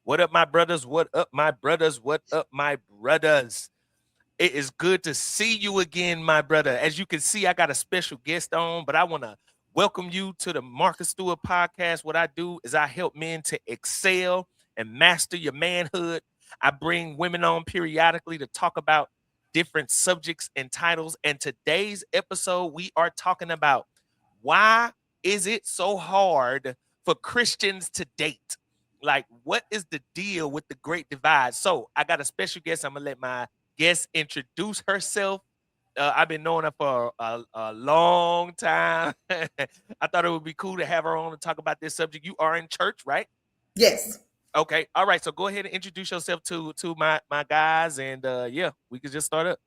What up, my brothers? What up, my brothers? What up, my brothers? It is good to see you again, my brother. As you can see, I got a special guest on, but I want to welcome you to the Marcus Stewart podcast. What I do is I help men to excel and master your manhood. I bring women on periodically to talk about different subjects and titles. And today's episode, we are talking about why is it so hard for Christians to date? Like, what is the deal with the great divide? So, I got a special guest. I'm going to let my guest introduce herself. I've been knowing her for a long time. I thought it would be cool to have her on to talk about this subject. You are in church, right? Yes. Okay. All right. So go ahead and introduce yourself to my guys, and yeah, we could just start up.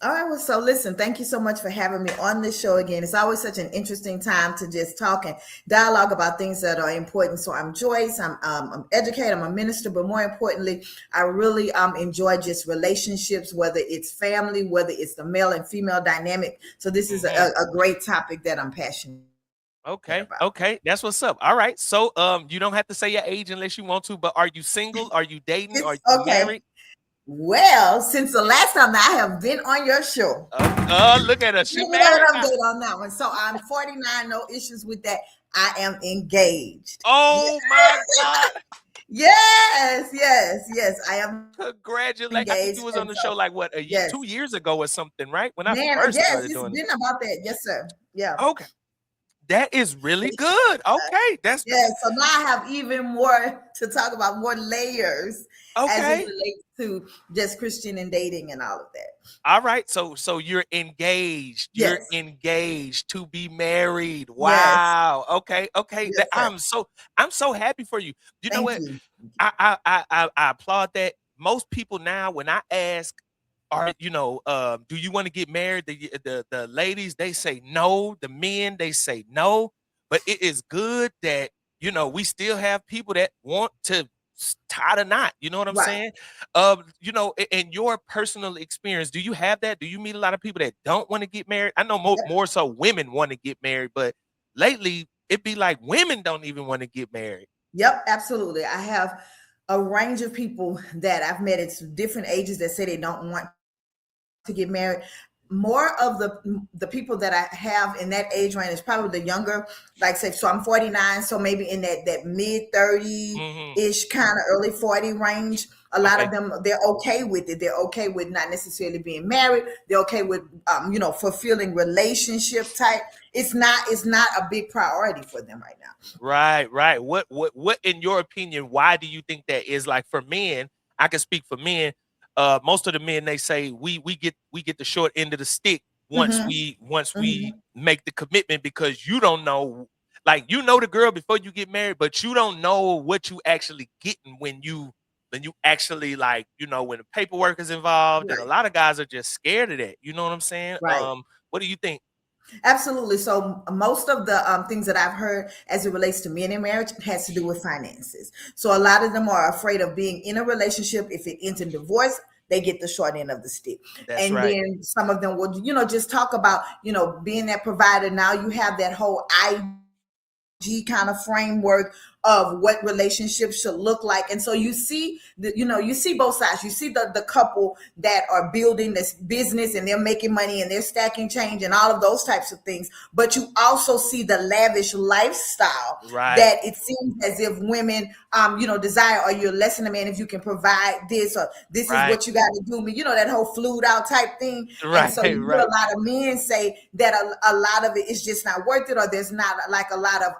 All right. Well, so listen, thank you so much for having me on this show again. It's always such an interesting time to just talk and dialogue about things that are important. So I'm Joyce. I'm educated. I'm a minister, but more importantly, I really enjoy just relationships, whether it's family, whether it's the male and female dynamic. So this is a great topic that I'm passionate Okay. about. Okay. That's what's up. All right. So you don't have to say your age unless you want to, but are you single? Are you dating? Are It's you okay. married? Well, since the last time that I have been on your show, Look at us. She give me married an now. update on that one. So I'm 49, no issues with that. I am engaged. Oh my God. Yes. I am Congratulations. I think engaged. you was And on the so, show like what, yes, 2 years ago or something, right? When I man, first yes, started it's doing it. been about that. Yes, sir. Yeah. Okay. That is really good. Okay. That's Yes. So now I have even more to talk about, more layers as it okay. relates to just Christian and dating and all of that. All right. So you're engaged. You're Yes. engaged to be married. Yes. Wow. Okay. Okay. Yes, sir. I'm so happy for you. You know Thank what? you. I applaud that. Most people now, when I ask, do you want to get married? The ladies, they say no. The men, they say no. But it is good that we still have people that want to tie the knot. You know what I'm Right. saying? In your personal experience, do you have that? Do you meet a lot of people that don't want to get married? I know more so women want to get married, but lately it be like women don't even want to get married. Yep, absolutely. I have a range of people that I've met at different ages that say they don't want to get married. More of the people that I have in that age range is probably the younger, like say, so I'm 49, so maybe in that mid 30 Hmm. ish kind of early 40 range. A lot Okay. of them, they're okay with it. They're okay with not necessarily being married. They're okay with fulfilling relationship type. It's not a big priority for them right now. Right, right. What in your opinion, why do you think that is? Like for men, I can speak for men. Most of the men, they say we get the short end of the stick once Hmm. we Hmm. make the commitment, because you don't know, like, the girl before you get married, but you don't know what you actually getting when you actually, like, when the paperwork is involved, and a Right. lot of guys are just scared of that. You know what I'm saying? Right. What do you think? Absolutely. So most of the things that I've heard as it relates to men in marriage has to do with finances. So a lot of them are afraid of being in a relationship. If it ends in divorce, they get the short end of the stick. That's And right. then some of them will, just talk about, being that provider. Now you have that whole IG kind of framework of what relationships should look like. And so you see both sides. You see the couple that are building this business and they're making money and they're stacking change and all of those types of things. But you also see the lavish lifestyle Right. that it seems as if women, desire, or you're less than a man if you can provide this, or this is Right. what you got to do. That whole flued out type thing. And Right. so you hear Right. a lot of men say that a lot of it is just not worth it, or there's not like a lot of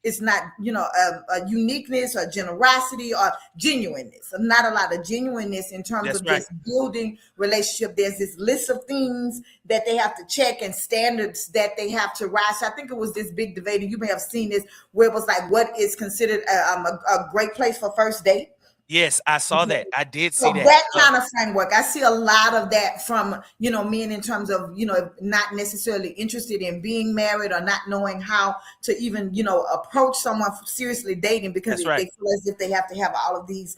it's not a uniqueness or generosity or genuineness. Not a lot of genuineness in terms That's of right. just building relationship. There's this list of things that they have to check and standards that they have to rise. So I think it was this big debate, and you may have seen this, where it was like, what is considered a great place for first date. Yes, I saw that. I did see So that. that kind of framework, I see a lot of that from, men in terms of, not necessarily interested in being married or not knowing how to even, approach someone seriously dating, because That's they right. feel as if they have to have all of these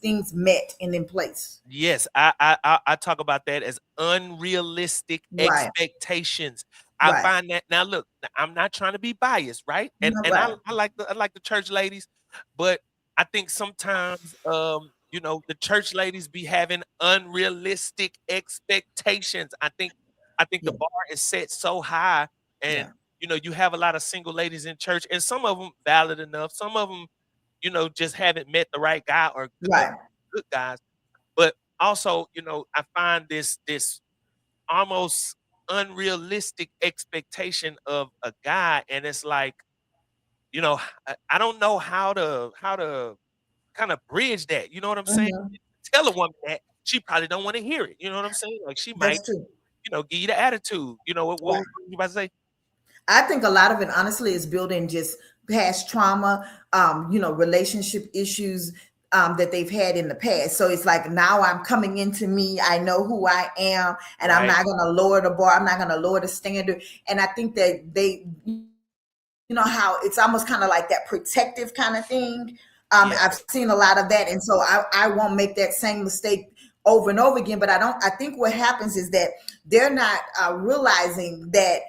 things met and in place. Yes, I talk about that as unrealistic Right, expectations. I right, find that now. Look, I'm not trying to be biased, right? And no, and I right, I like the church ladies, but I think sometimes, the church ladies be having unrealistic expectations. I think the Yeah, bar is set so high, yeah, and you have a lot of single ladies in church, and some of them valid enough. Some of them, just haven't met the right guy or right. good guys. But also, I find this almost unrealistic expectation of a guy, and it's like, I don't know how to kind of bridge that. You know what I'm saying? Hmm. Tell a woman that she probably don't want to hear it. You know what I'm saying? Like she might, That's true. give you the attitude. What Right. was you about to say? I think a lot of it, honestly, is building just past trauma, relationship issues that they've had in the past. So it's like now I'm coming into me. I know who I am, and I'm Right. not going to lower the bar. I'm not going to lower the standard. And I think that how it's almost kind of like that protective kind of thing. I've seen a Yeah. lot of that, and so I won't make that same mistake over and over again. But I think what happens is that they're not realizing that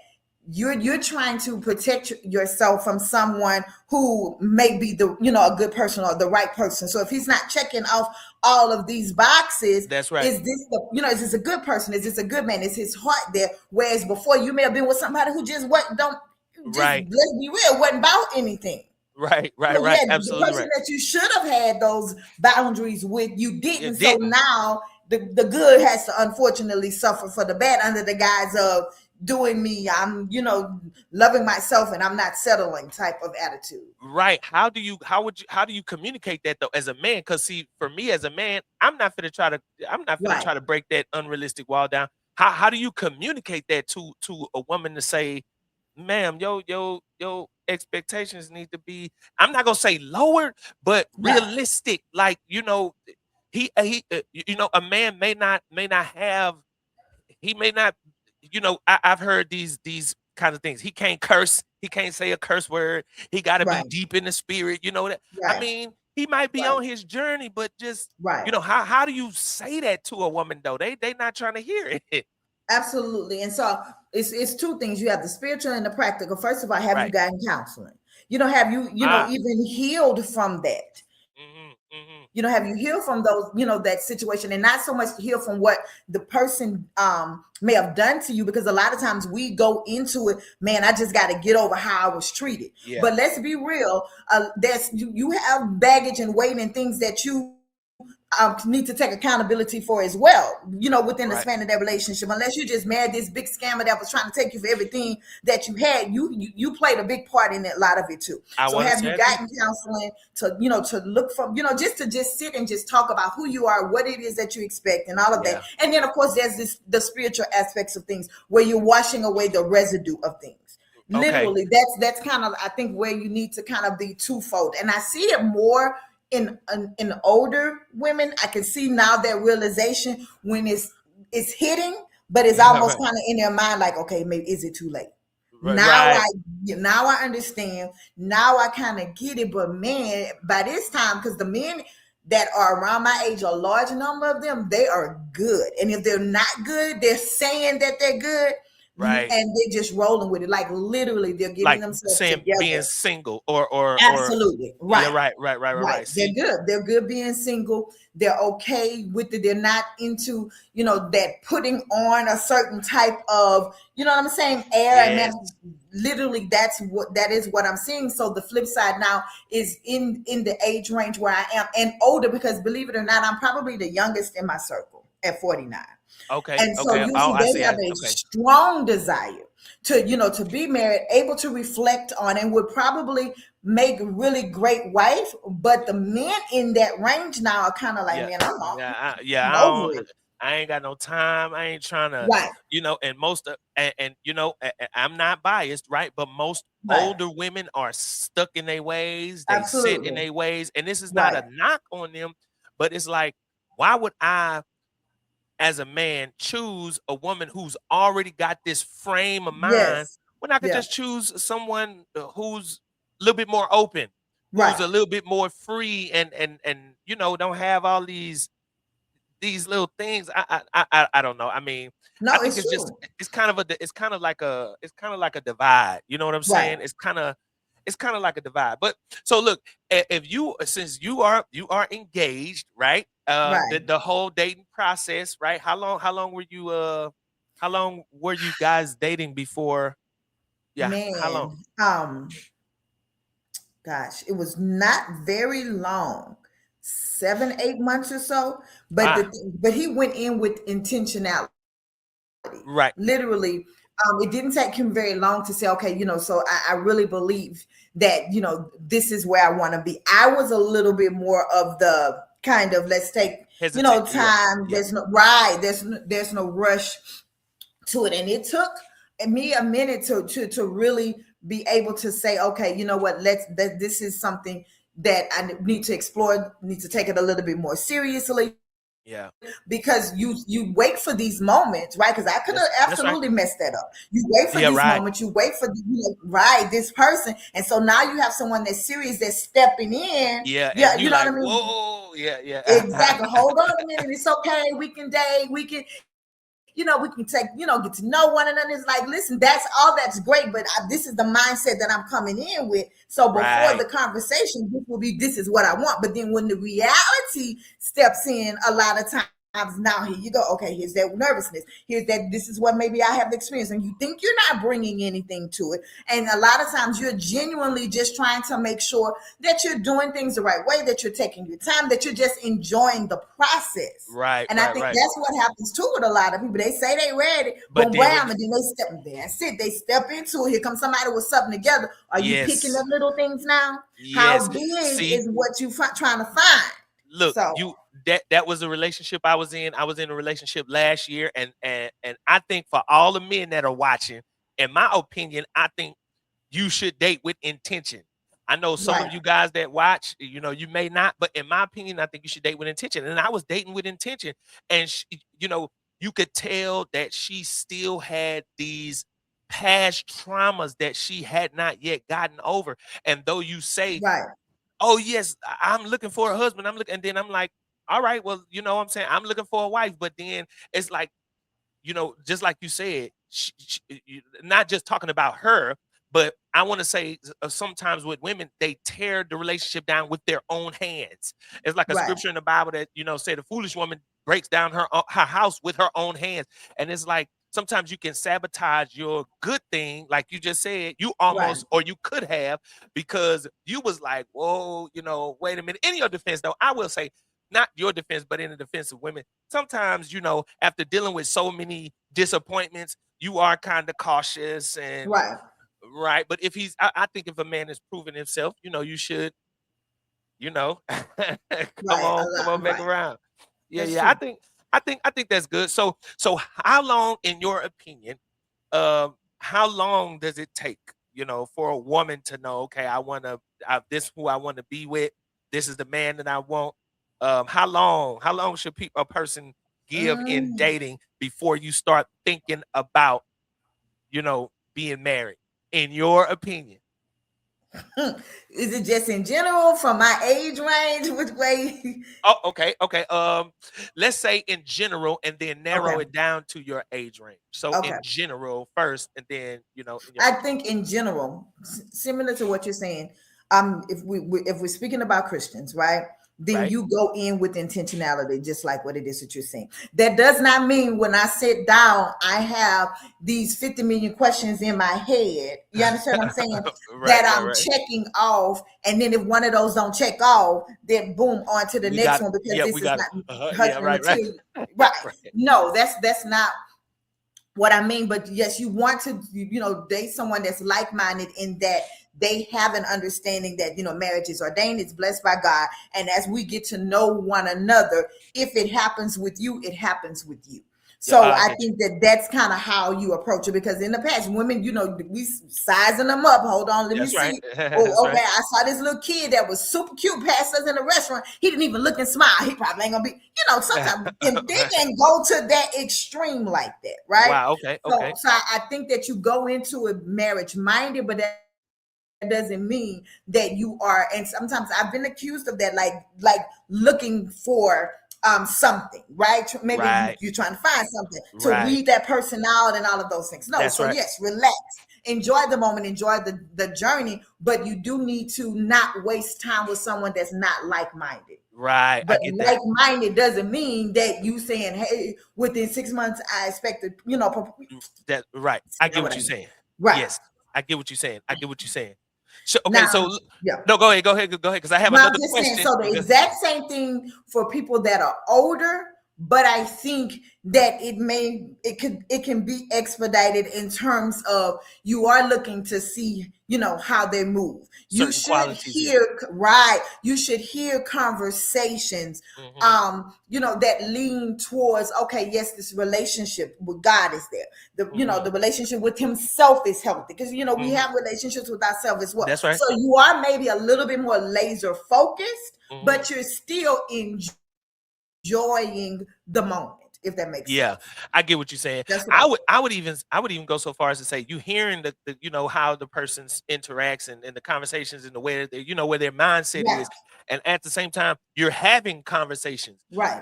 you're trying to protect yourself from someone who may be a good person or the right person. So if he's not checking off all of these boxes, That's right. is this is this a good person? Is this a good man? Is his heart there? Whereas before you may have been with somebody who just what don't just Right. let's be real, wasn't about anything. Right. Right. So Right. yeah, the Absolutely person right. that you should have had those boundaries with, you You didn't. So didn't. now the good has to unfortunately suffer for the bad under the guise of doing me. I'm, loving myself and I'm not settling type of attitude. Right. How do you communicate that though as a man? Because see, for me as a man, I'm not gonna Right. try to break that unrealistic wall down. How do you communicate that to a woman to say, ma'am, your expectations need to be, I'm not gonna say lowered, but Right. realistic. Like, a man may not have, he may not, I've heard these kind of things. He can't curse, he can't say a curse word, he gotta be Right. deep in the spirit, that. I Right. mean, he might be Right. on his journey, but just, Right. how do you say that to a woman though? They not trying to hear it. Absolutely. And so it's two things. You have the spiritual and the practical. First of all, have you Right. gotten counseling? Have you, Ah. even healed from that? Mhm, mhm. Have you healed from those, that situation, and not so much to heal from what the person may have done to you, because a lot of times we go into it, man, I just got to get over how I was treated. Yeah. But let's be real, you have baggage and weight and things that you need to take accountability for as well, within the span Right. of that relationship. Unless you just married this big scammer that was trying to take you for everything that you had, you played a big part in a lot of it too. I So wanna have say you that too. gotten counseling to look from, just sit and just talk about who you are, what it is that you expect, and all of that. Yeah. And then of course there's the spiritual aspects of things where you're washing away the residue of things. Okay. Literally, that's kind of, I think, where you need to kind of be twofold. And I see it more in older women. I can see now that realization when it's hitting, but it's almost Right. kind of in their mind like, okay, maybe is it too late? Right. Now Right. I understand. Now I kind of get it. But man, by this time, because the men that are around my age, a large number of them, they are good. And if they're not good, they're saying that they're good, and Right. they're just rolling with it. Like literally, they're getting Like themselves saying being together. single or Absolutely. yeah, Right. right, right, right, right, Right. right. They're See, good. They're good being single. They're okay with it. They're not into, that putting on a certain type of, what I'm saying, air and man. yes. Literally, that is what I'm seeing. So the flip side now is in the age range where I am and older, because believe it or not, I'm probably the youngest in my circle at 49. Okay, And so okay. you Oh, see, I they see. have I a okay. strong desire to be married, able to reflect on, and would probably make a really great wife. But the men in that range now are kind of like, Yeah. man, Yeah, yeah, I'm over it. I ain't got no time. I ain't trying to, Right, and most of, and I'm not biased, right? But most right, older women are stuck in their ways. They sit in absolutely, their ways, and this is not right, a knock on them, but it's like, why would I, as a man, choose a woman who's already got this frame of mind yes, when I could yeah, just choose someone who's a little bit more open, who's right. a little bit more free, and don't have all these little things. I don't know. I mean, I No, think it's it's just true. it's kind of like a divide. You know what I'm saying? Right, it's kind of like a divide. But so look, if you since you are engaged, right? Right. The whole dating process, right? How long were you guys dating before? Yeah, how long? Man, gosh, it was not very long, 7, 8 months or so. But Ah, but he went in with intentionality. right. Literally, it didn't take him very long to say, okay, so I really believe that, this is where I want to be. I was a little bit more of the kind of, let's take, Hesitant. Yeah, time. yeah, There's no right. There's no rush to it. And it took me a minute to really be able to say, okay, you know what, this is something that I need to explore, need to take it a little bit more seriously, yeah. because you wait for these moments, right? Because I could have That's absolutely right. messed that up. You wait for Yeah, these right. moments, you wait for right, this person, and so now you have someone that's serious, that's stepping in. Yeah, Yeah, and you you know what like, I mean. whoa, yeah, yeah. Exactly. Hold on a minute. It's okay. We can date. We can, we can take, get to know one another. It's like, listen, that's great, but this is the mindset that I'm coming in with. So before the Right. conversation, this is what I want. But then when the reality steps in, a lot of times, now here you go. Okay, here's that nervousness. Here's that. This is what maybe I have experienced, and you think you're not bringing anything to it. And a lot of times, you're genuinely just trying to make sure that you're doing things the right way, that you're taking your time, that you're just enjoying the process. Right, And I right, think right. that's what happens too with a lot of people. They say they ready, But boom, then when bam, and then they step there. That's it. They step into it. Here comes somebody with something together. Are you picking yes, up little things now? How yes. big See, is what you trying to find? look, So, that was a relationship I was in. I was in a relationship last year, and I think for all the men that are watching, in my opinion, I think you should date with intention. I know some of right, you guys that watch, you may not, but in my opinion, I think you should date with intention. And I was dating with intention, and you could tell that she still had these past traumas that she had not yet gotten over. And though you say, right, "Oh yes, I'm looking for a husband," I'm looking, and then I'm like, "All right, well, you know what I'm saying, I'm looking for a wife," but then it's like, just like you said, not just talking about her, but I want to say sometimes with women, they tear the relationship down with their own hands. It's like a right, scripture in the Bible that, say the foolish woman breaks down her house with her own hands. And it's like sometimes you can sabotage your good thing, like you just said, you right, almost, or you could have, because you was like, whoa, wait a minute. In your defense, though, I will say, not your defense, but in the defense of women, sometimes, after dealing with so many disappointments, you are kind of cautious and right, right. But if I think if a man is proving himself, you should, you know, right. A come lot, on back right. around. Yeah, That's yeah. true. I think that's good. So how long, in your opinion, how long does it take, for a woman to know, okay, this who I want to be with, this is the man that I want. How long should a person give in Mm. dating before you start thinking about, being married, in your opinion? Is it just in general from my age range? Which way? Oh, okay, okay. Let's say in general, and then narrow Okay, it down to your age range. So okay. in general first, and then, in your I opinion. think in general, similar to what you're saying, if we're speaking about Christians, right? Then Right. you go in with intentionality, just like what it is that you're saying. That does not mean when I sit down, I have these 50 million questions in my head. You understand what I'm saying? Right, That right, I'm right. checking off, and then if one of those don't check off, then boom, on to the We next got it. one, because Yeah, we this is got it. not Yeah, husband right, right. material. Right? Right. No, that's not what I mean. But yes, you want to, date someone that's like-minded, in that they have an understanding that, marriage is ordained, it's blessed by God. And as we get to know one another, if it happens with you, it happens with you. Yeah, So I I get you. think that that's kind of how you approach it, because in the past, women, we sizing them up. Hold on, let me That's right. see. That's Oh, okay, right. I saw this little kid that was super cute past us in the restaurant. He didn't even look and smile. He probably ain't gonna be, sometimes, and they Right. can go to that extreme like that, right? Wow, okay, So, okay. so I think that you go into a marriage minded, but that doesn't mean that you are. And sometimes I've been accused of that, like looking for something, right? Maybe Right, you're trying to find something to right. weed that person out and all of those things. No, That's so right. yes, relax. enjoy the moment, enjoy the journey, but you do need to not waste time with someone that's not like-minded. Right. I But get that. like-minded doesn't mean that you saying, hey, within 6 months I expect to, That right. that's I not get what what I you're mean. saying. Right. Yes. I get what you're saying. I get what you're saying. So okay, Now, so yeah. no, go ahead, go ahead, go ahead, because I have No, I'm another just saying, question. so the exact same thing for people that are older, but I think that it can be expedited in terms of you are looking to see, how they move. You Certain should qualities, yeah. hear, right, you should hear conversations Hmm. that lean towards, okay, yes, this relationship with God is there. Hmm. The relationship with himself is healthy because we Hmm. have relationships with ourselves as well. That's right. So you are maybe a little bit more laser focused, Hmm. but you're still enjoying the moment, if that makes Yeah, sense. I get what you're saying. That's what I I would even go so far as to say you hearing the how the person interacts and the conversations and the way that where their mindset right, is, and at the same time you're having conversations. right,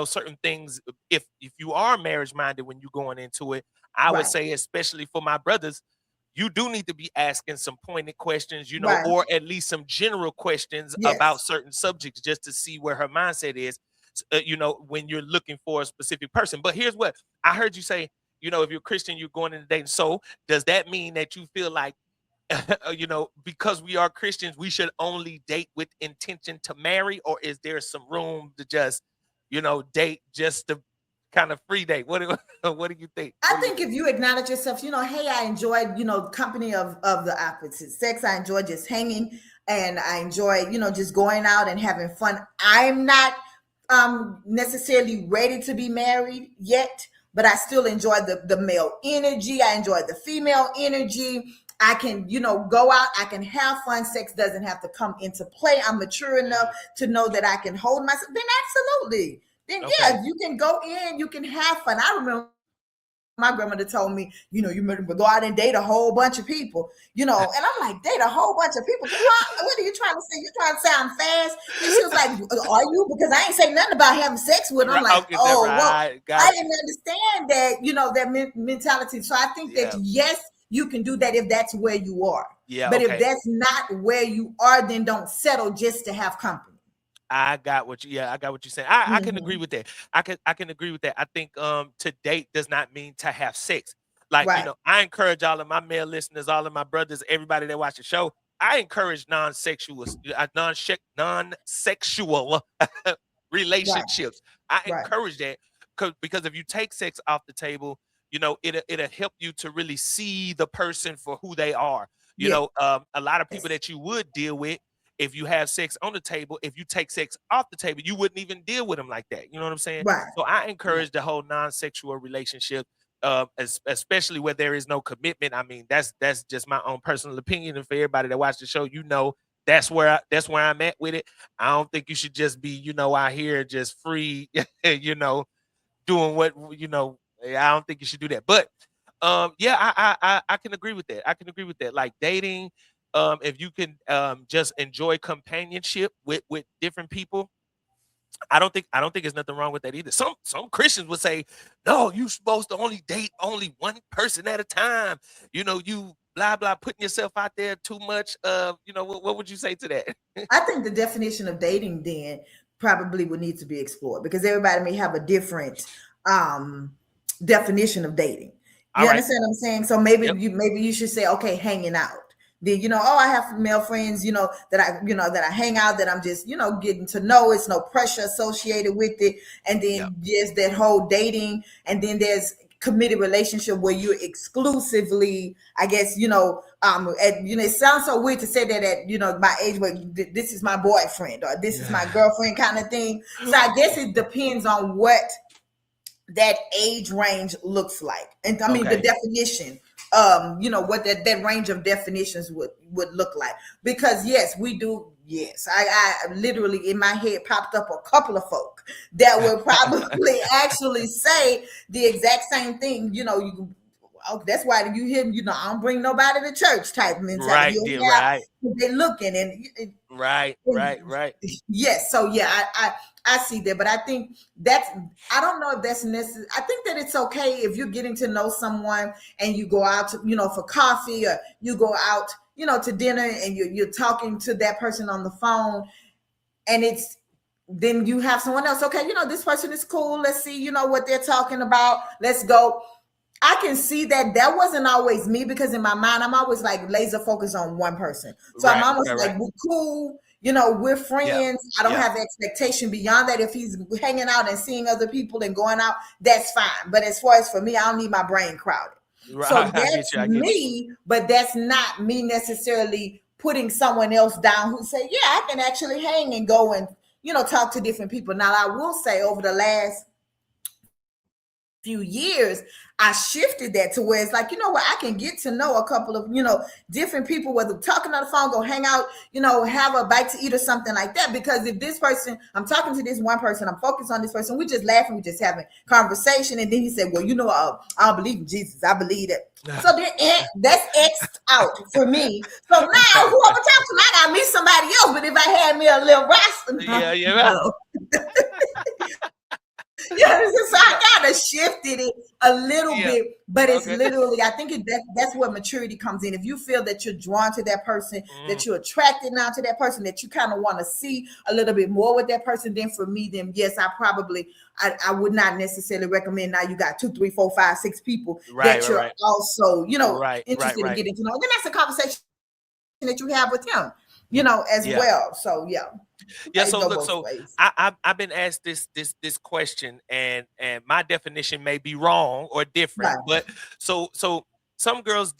Certain things. If you are marriage minded when you're going into it, I would right, say especially for my brothers, you do need to be asking some pointed questions, right. or at least some general questions about Yes, certain subjects just to see where her mindset is, when you're looking for a specific person. But here's what I heard you say, if you're Christian, you're going into dating. So does that mean that you feel like, because we are Christians, we should only date with intention to marry, or is there some room to just, date just to kind of free date? What do you think? I What do you think think? if you acknowledge yourself, hey, I enjoy, company of the opposite sex. I enjoy just hanging, and I enjoy, just going out and having fun. I'm not necessarily ready to be married yet, but I still enjoy the male energy. I enjoy the female energy. I can, go out. I can have fun. Sex doesn't have to come into play. I'm mature enough Mhm. to know that I can hold myself. Then absolutely. Then Okay. yeah, you can go in. You can have fun. I remember my grandmother told me, you better go out and date a whole bunch of people, and I'm like, date a whole bunch of people. What are you trying to say? You trying to say I'm fast? And she was like, are you? Because I ain't say nothing about having sex with them. I'm Right. like, Okay. That oh, well, right. I Got you. didn't understand that, that mentality. So I think that, Yeah. yes, you can do that if that's where you are. Yeah. But if Okay. that's not where you are, then don't settle just to have company. I got what you yeah, I got what you're saying. I can agree Hmm. with that. I can agree with that. I think to date does not mean to have sex. Like, Right. I encourage all of my male listeners, all of my brothers, everybody that watch the show. I encourage non-sexual Right. relationships. I Right. encourage that because if you take sex off the table, it'll help you to really see the person for who they are. Yes. A lot of people that you would deal with, if you have sex on the table, if you take sex off the table, you wouldn't even deal with them like that. You know what I'm saying? Right. So I Right. encourage the whole non-sexual relationship, especially where there is no commitment. I mean, that's just my own personal opinion, and for everybody that watched the show, that's where I'm at with it. I don't think you should just be, out here just free, doing what I don't think you should do that. But yeah, I can agree with that. I can agree with that. Like dating, if you can just enjoy companionship with different people, I don't think there's nothing wrong with that either. Some Christians would say, no, you're supposed to only date only one person at a time. You blah blah putting yourself out there too much. What would you say to that? I think the definition of dating then probably would need to be explored because everybody may have a different um definition of dating. All You right. understand what I'm saying? So maybe Yep. you should say, okay, hanging out. Then oh, I have male friends, that I hang out, that I'm just, getting to know. It's no pressure associated with it. And Yep. then there's that whole dating, and then there's committed relationship where you're exclusively, I guess, it sounds so weird to say that at, my age, where this is my boyfriend or this is my Yeah. girlfriend kind of thing. So I guess it depends on what that age range looks like. And I mean the Okay. definition, what that range of definitions would look like. Because yes, we do. Yes, I literally in my head popped up a couple of folk that would probably actually say the exact same thing. Oh, that's why you hear, I don't bring nobody to church type mentality. Right. You Yeah. have Right. they looking, Right. Right. Right. yes, so yeah, I see that, but I think that's, I don't know if that's necessary. I think that it's okay if you're getting to know someone and you go out to, for coffee, or you go out, to dinner, and you're talking to that person on the phone, and it's, then you have someone else. Okay, this person is cool. Let's see, what they're talking about. Let's go. I can see that that wasn't always me, because in my mind, I'm always like laser focused on one person. So I'm Right, almost right, like, right. we're cool, we're Yeah, friends. I don't yeah. have expectation beyond that. If he's hanging out and seeing other people and going out, that's fine. But as far as for me, I don't need my brain crowded. So Right, I get that's you. I get you. me, but that's not me necessarily putting someone else down who say, yeah, I can actually hang and go and, talk to different people. Now, I will say over the last few years, I shifted that to where it's like, what, I can get to know a couple of, different people, whether talking on the phone, go hang out, have a bite to eat or something like that. Because if this person, I'm talking to this one person, I'm focused on this person, we just laughing, we just having conversation. And then he said, well, I don't believe in Jesus. I believe that. So then that's X'd out for me. So now who I'm talking to, I gotta meet somebody else. But if I had me a little Yeah, roster, yeah, right. no. Yeah, so Yeah, I kind of shifted it a little yeah. bit, but it's Okay. literally, I think that's where maturity comes in. If you feel that you're drawn to that person, Mm, that you're attracted now to that person, that you kind of want to see a little bit more with that person, then for me, then yes, I would not necessarily recommend now you got two, three, four, five, six people right, that right, you're right, also, right, right, interested in right. getting to know. And then that's a conversation that you have with him, as Yeah. well. So yeah, Yeah, it so go look, both so ways. I've been asked this question, and my definition may be wrong or different, Right. but so some girls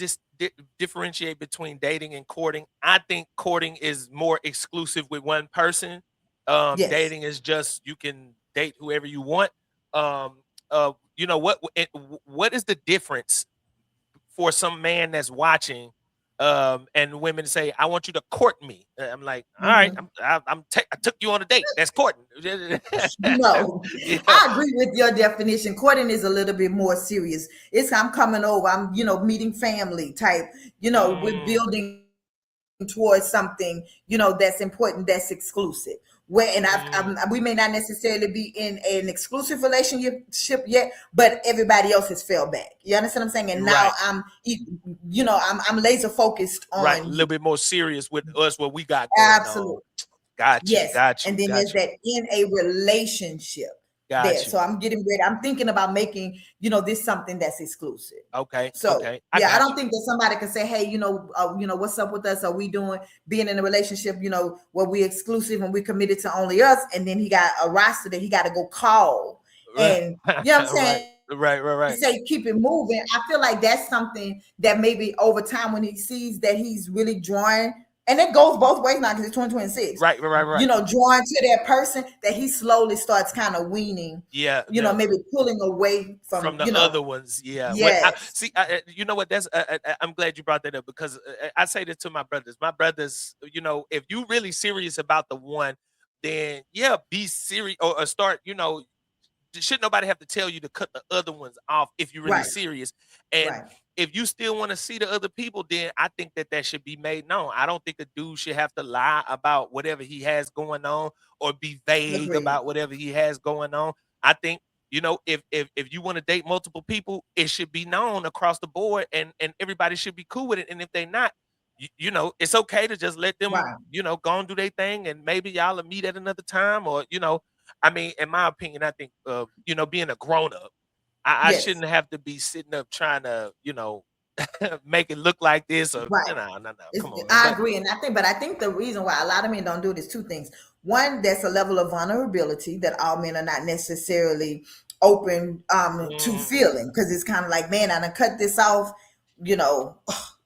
differentiate between dating and courting. I think courting is more exclusive with one person. Yes. Dating is just you can date whoever you want. Um, what is the difference for some man that's watching, and women say, "I want you to court me." I'm like, "All right, Mhm. I took you on a date. That's courting." No, Yeah. I agree with your definition. Courting is a little bit more serious. It's, I'm coming over, I'm, meeting family type, we're Mm, building towards something, that's important, that's exclusive. Where, and mm, we may not necessarily be in an exclusive relationship yet, but everybody else has fell back. You understand what I'm saying? And now right, I'm laser focused right. A on little you. bit more serious with us, what we got going on. Absolutely. Got you, Yes. got And you, then there's got you, that in a relationship there. got you. So I'm getting ready. I'm thinking about making, this something that's exclusive. Okay, So okay, I yeah, I got don't you. think that somebody can say, hey, what's up with us? Are we doing being in a relationship, where we exclusive and we committed to only us? And then he got a roster that he got to go call. And you know what I'm Right, saying? right, right, right. Say keep it moving. I feel like that's something that maybe over time, when he sees that he's really drawing, and it goes both ways now because it's 2026, Right, right, right. drawing to that person, that he slowly starts kind of weaning, Yeah, no, maybe pulling away from from, the other ones, yeah. What I yes, see, you know what? That's I'm glad you brought that up because I say this to my brothers. My brothers, if you really serious about the one, then yeah, be serious or start. Should nobody have to tell you to cut the other ones off if you're really right, serious. And right. if you still want to see the other people, then I think that should be made known. I don't think a dude should have to lie about whatever he has going on or be vague Agreed. about whatever he has going on. I think if you want to date multiple people, it should be known across the board, and everybody should be cool with it. And if they not, it's okay to just let them, Right. go and do their thing, and maybe y'all will meet at another time, or I mean, in my opinion, I think, being a grown up, I Yes. shouldn't have to be sitting up trying to, make it look like this or Right. no, no, no, no. It's, Come on, man. I But agree, and I think the reason why a lot of men don't do it is two things. One, there's a level of vulnerability that all men are not necessarily open to mm, feeling, because it's kind of like, man, I done cut this off. You know,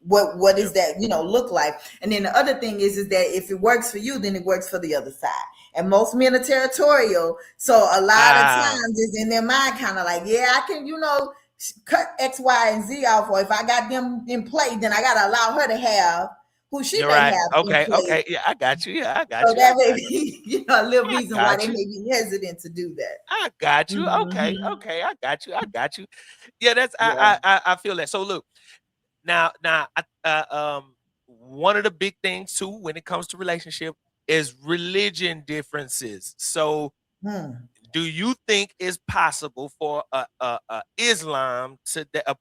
what yeah. does that look like? And then the other thing is that if it works for you, then it works for the other side. And most men are territorial, so a lot of Ah, times it's in their mind, kind of like, yeah, I can, cut X, Y, and Z off, or if I got them in play, then I gotta allow her to have who she you're may right. have in Okay, play. okay. Yeah, I got you. Yeah, I got So you. I that may got you. be, a little I reason why got they you. may be hesitant to do that. I got you. Okay, Hmm. okay. I got you. I got you. Yeah, that's Yeah. I feel that. So look, now, one of the big things too when it comes to relationship is religion differences. So Hmm. Do you think it's possible for a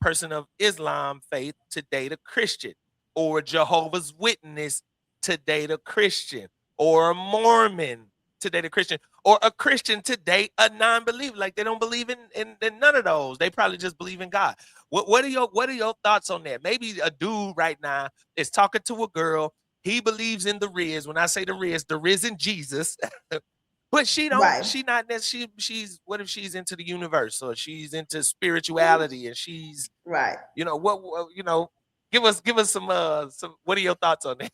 person of Islam faith to date a Christian, or a Jehovah's Witness to date a Christian, or a Mormon to date a Christian, or a Christian to date a non-believer? Like, they don't believe in none of those. They probably just believe in God. What are your thoughts on that? Maybe a dude right now is talking to a girl. He believes in the Riz. When I say the risen Jesus. But Right. she not necessarily, she's, what if she's into the universe, or she's into spirituality, and she's, Right. give us some, what are your thoughts on that?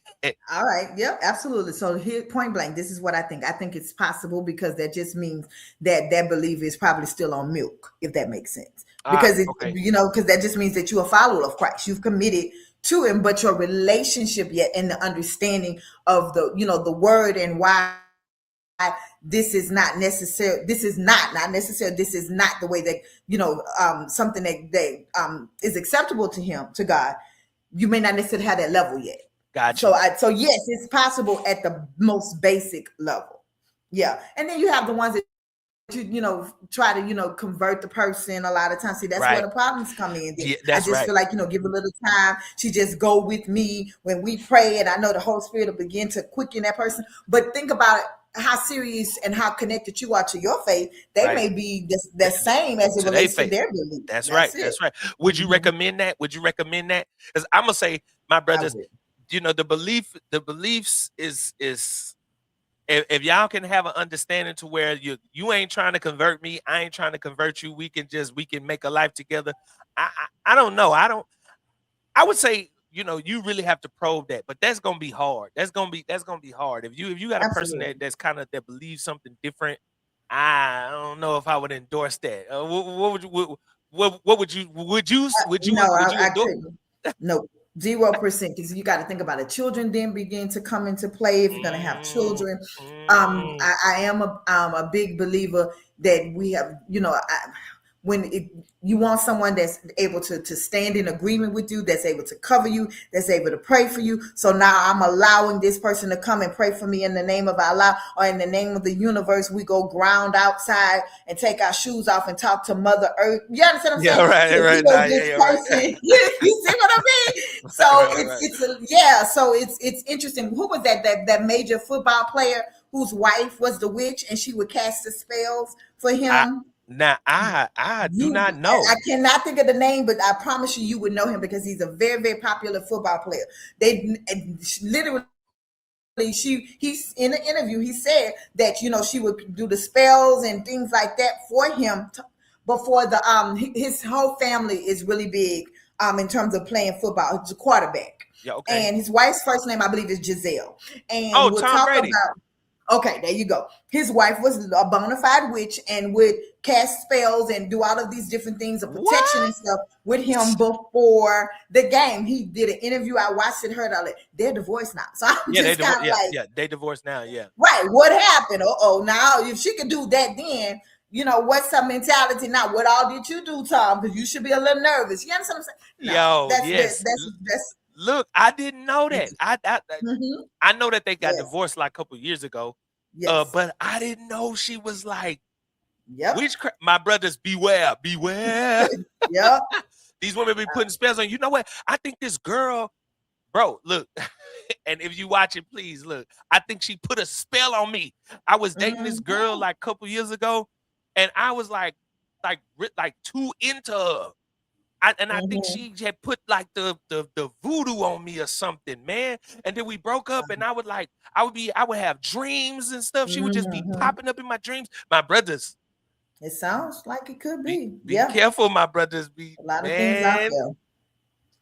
All right. Yep. Absolutely. So here, point blank, this is what I think. I think it's possible because that just means that that believer is probably still on milk, if that makes sense. Ah, Because it, okay. because that just means that you're a follower of Christ. You've committed to Him, but your relationship yet and the understanding of the word and why this is not necessary. This is not necessary. This is not the way that something that is acceptable to Him, to God. You may not necessarily have that level yet. Got So you. so yes, it's possible at the most basic level. Yeah. And then you have the ones that try to convert the person a lot of times. See, that's where Right. the problems come in. Then Yeah, I that's just right. feel like, give a little time. She just go with me when we pray, and I know the Holy Spirit will begin to quicken that person. But think about how serious and how connected you are to your faith. They Right. may be the same as it To their relates to faith. their belief. That's right. That's it. That's right. Would you Mhm. recommend that? Would you recommend that? Because I'm gonna say, my I brothers, would. the beliefs is, if y'all can have an understanding to where you ain't trying to convert me, I ain't trying to convert you. We can make a life together. I don't know. I would say, you really have to probe that, but that's gonna be hard. That's gonna be hard. If you got a person Absolutely. that believes something different, I don't know if I would endorse that. What would you what No, would you I endorse? couldn't. No, 0%. Because you got to think about it. Children then begin to come into play if you're going to have Mm, children. mm, I am a big believer that we have, when you want someone that's able to stand in agreement with you, that's able to cover you, that's able to pray for you. So now I'm allowing this person to come and pray for me in the name of Allah or in the name of the universe. We go ground outside and take our shoes off and talk to Mother Earth. You understand what I'm yeah, saying? right, So right, nah, yeah, this yeah, right, person, you see what I mean? So right, right, right. it's interesting. Who was that major football player whose wife was the witch and she would cast the spells for I him? Now I do You, not know. I cannot think of the name, but I promise you, you would know him because he's a very, very popular football player. They literally, he's in an interview. He said that she would do the spells and things like that for him before his whole family is really big in terms of playing football. He's a quarterback, Yeah, okay. and his wife's first name I believe is Giselle. Oh, And we'll Tom talk Brady. about. Okay, there you go. His wife was a bona fide witch and would cast spells and do all of these different things of protection What? and stuff with him before the game. He did an interview. I watched it, heard all it. They're divorced now. So I'm Yeah, they just kind divorced. of Yeah, like, yeah, they divorced now. Yeah. right, what happened? Oh, now if she could do that then, what's her mentality now? What all did you do, Tom? Because you should be a little nervous. You understand what I'm saying? No, Yo, that's that, yes. that's Look, I didn't know that. interesting. Hmm. I know that they got Yes, divorced like a couple years ago. yes, But I didn't know she was like yep, witchcraft. My brothers, beware, beware. yep. These women be putting spells on. You know what? I think this girl, bro, look, and if you watch it, please look. I think she put a spell on me. I was dating this girl Hmm. like a couple years ago, and I was like too into her. And I think Hmm. she had put like the voodoo on me or something, man. And then we broke up, and I would have dreams and stuff. She would just be Hmm. popping up in my dreams. My brothers, It sounds like it could be be. be Yeah, careful, my brothers. Be a lot of things out man. there.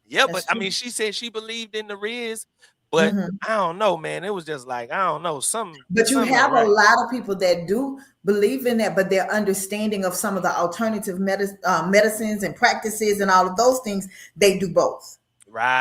Yeah, but That's I true. mean, she said she believed in the Riz, but Hmm. I don't know, man. It was just like, I don't know, But you something ain't have a right. lot of people that do believe in that, but their understanding of some of the alternative medicines and practices and all of those things, they do both.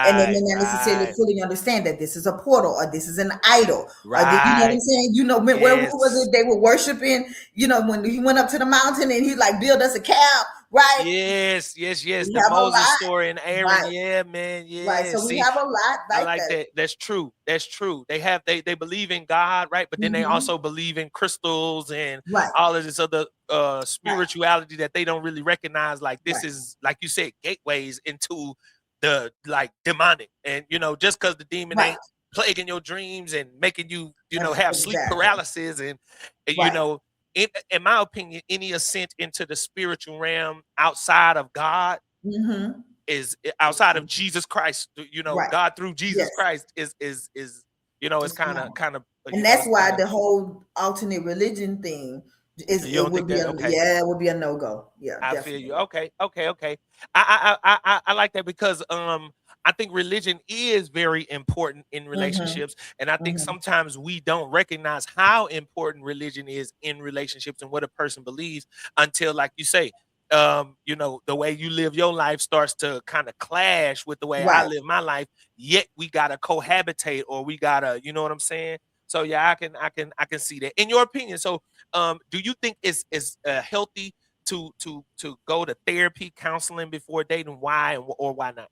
And they may Right, not necessarily right, fully understand that this is a portal or this is an idol or you know what I'm right. saying? Where was Yes. it they were worshiping? When he went up to the mountain and he like built us a calf. right? Yes, yes, yes. We The have a Moses lot, story and Aaron. right? Yeah, man. Right. Yeah. So we See, have a lot I like like that. that. That's true. That's true. They believe in God, right? But then they Hmm. also believe in crystals and Right. all of this other Right. spirituality that they don't really recognize. Like this Right. is, like you said, gateways into the like demonic. And just because the demon Right. ain't plaguing your dreams and making you, have sleep Exactly. paralysis and you Right. know, in my opinion, any ascent into the spiritual realm outside of God Hmm. is outside of Jesus Christ. Right. God through Jesus Yes. Christ is is It's kind of wrong. And that's it's why kind of. the whole alternate religion thing is, You it don't would think be that? a, Okay. yeah, it would be a no-go. Yeah, I feel you. definitely. Okay, okay, okay. I like that because I think religion is very important in Hmm. relationships, and I think Hmm. sometimes we don't recognize how important religion is in relationships and what a person believes until, like you say, the way you live your life starts to kind of clash with the way I Right. live my life. Yet we gotta cohabitate, or we gotta, you know what I'm saying? So yeah, I can see that. In your opinion, so do you think it's healthy to go to therapy, counseling before dating? Why or why not?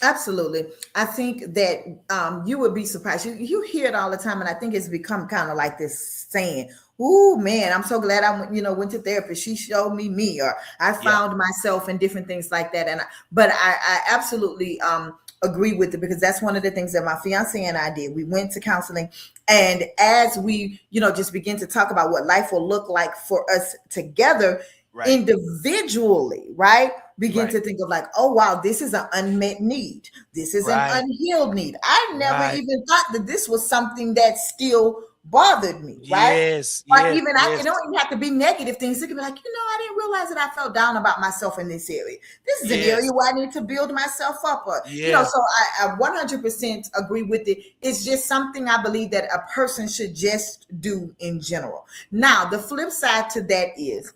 Absolutely. I think that you would be surprised. You hear it all the time, and I think it's become kind of like this saying, "Ooh, man, I'm so glad I went to therapy. She showed me, or I Yeah, found myself in different things like that." But I absolutely agree with it, because that's one of the things that my fiance and I did. We went to counseling, and as we just begin to talk about what life will look like for us together right, individually, right? Begin right, to think of like, oh wow, this is an unmet need. This is an right, unhealed need. I never right. even thought that this was something that still bothered me, right? Yes, Or yes, even it yes, don't even have to be negative things. It could be like, I didn't realize that I felt down about myself in this area. This is an yes, area where I need to build myself up. Or, yeah. so I 100% agree with it. It's just something I believe that a person should just do in general. Now, the flip side to that is,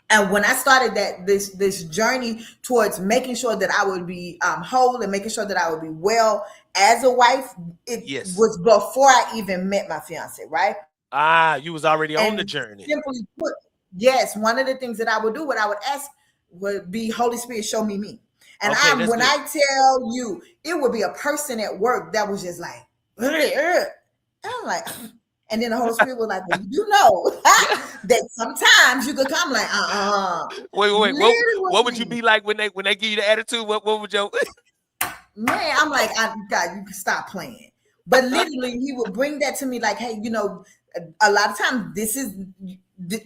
and when I started this journey towards making sure that I would be whole and making sure that I would be well as a wife, it Yes. was before I even met my fiance, right? You was already on the And journey. simply put, yes, one of the things that I would do, what I would ask, would be, Holy Spirit, show me me. And Okay, that's when good. I tell you, it would be a person at work that was just like, "Ugh, ugh." I'm like, and then the Holy Spirit was like, well, you know Yeah. that sometimes you could come like, Wait. What would you literally, be like when they give you the attitude? What would your man, I'm like, God, you can stop playing. But literally, he would bring that to me like, hey, a lot of times this is,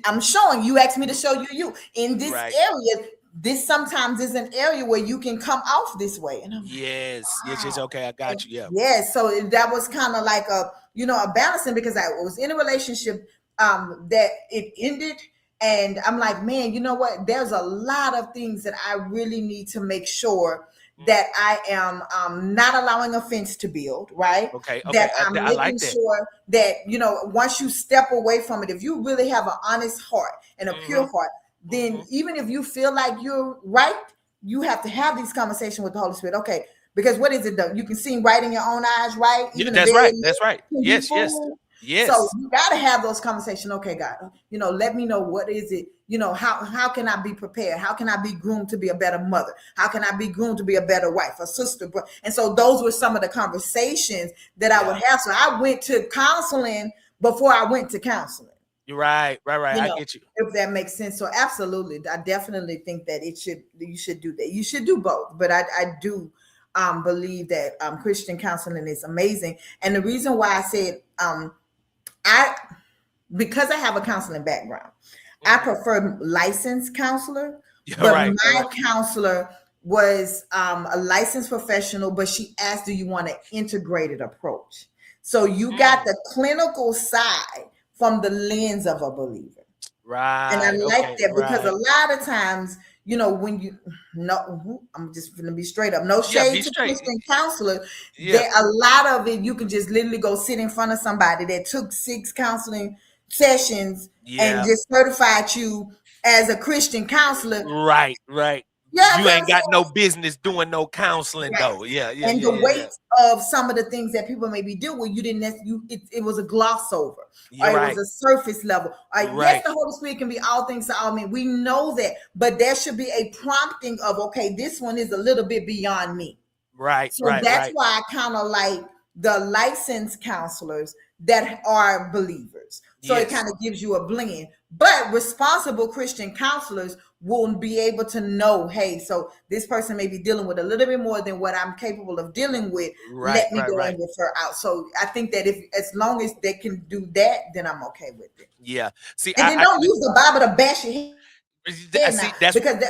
I'm showing you, asked me to show you in this right? area. This sometimes is an area where you can come off this way. And I'm like, Yes, yes, yes. wow. Okay, I And got you. Yeah. yes, so that was kind of like a balancing, because I was in a relationship that it ended. And I'm like, man, you know what? There's a lot of things that I really need to make sure Mm. that I am not allowing offense to build, right? Okay, That okay. I'm I like making that. sure that, once you step away from it, if you really have an honest heart and a pure Mm-hmm. heart, then Mm-hmm. even if you feel like you're right, you have to have these conversations with the Holy Spirit. Okay, because what is it though? You can see right in your own eyes, right? Yeah, Even a that's dead right. That's lift right. can be Yes, yes, fooled. So yes. you got to have those conversations. Okay, God, let me know what is it. How can I be prepared? How can I be groomed to be a better mother? How can I be groomed to be a better wife, a sister? And so those were some of the conversations that I would Yeah. have. So I went to counseling before I went to counseling. You're right. Right. Right. You I know, get you. if that makes sense. So absolutely, I definitely think that you should do that. You should do both. But I do believe that Christian counseling is amazing. And the reason why I said I because I have a counseling background, I Hmm. prefer licensed counselor, Yeah. but Right. Right. my Right. counselor was a licensed professional, but she asked, do you want an integrated approach? So you got Mm. the clinical side from the lens of a believer. And I Right. like Okay. that, because a Right. lot of times, when you no, I'm just gonna be straight up, no Yeah. shade Be to straight. Christian counselors. Yeah. There a lot of it, you can just literally go sit in front of somebody that took 6 counseling sessions and Yeah. just certified you as a Christian counselor. Right. Right. Yeah, You so, ain't got no business doing no counseling right. though. Yeah, yeah, And yeah, the yeah, yeah. weight of some of the things that people maybe do with, you didn't it was a gloss over, or You're it was right. a surface level. Yes, Right. the Holy Spirit can be all things to all men. We know that, but there should be a prompting of, okay, this one is a little bit beyond me. Right. So Right. that's Right. why I kind of like the licensed counselors that are believers. So it Yes. kind of gives you a blend. But responsible Christian counselors will be able to know, hey, so this person may be dealing with a little bit more than what I'm capable of dealing with. Right. Let me Right. go Right. and refer out. So I think that, if as long as they can do that, then I'm okay with it. Yeah. See, And then I don't can. use the Bible to bash your I head now, see. That's because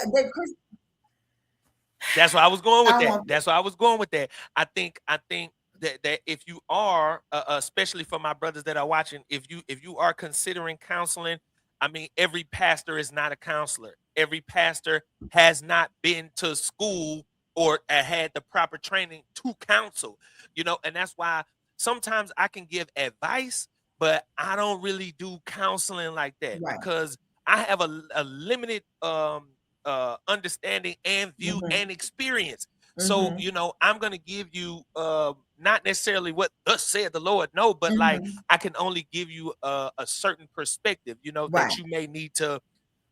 That's why I was going I with don't that. want That's why I was going with that. I think that if you are, especially for my brothers that are watching, if you are considering counseling, I mean, every pastor is not a counselor. Every pastor has not been to school or had the proper training to counsel. And that's why sometimes I can give advice, but I don't really do counseling like that right. because I have a limited understanding and view Mm-hmm. and experience. So, Mm-hmm. I'm going to give you not necessarily what thus said the Lord, no, but like Mm-hmm. I can only give you a certain perspective, Right. that you may need to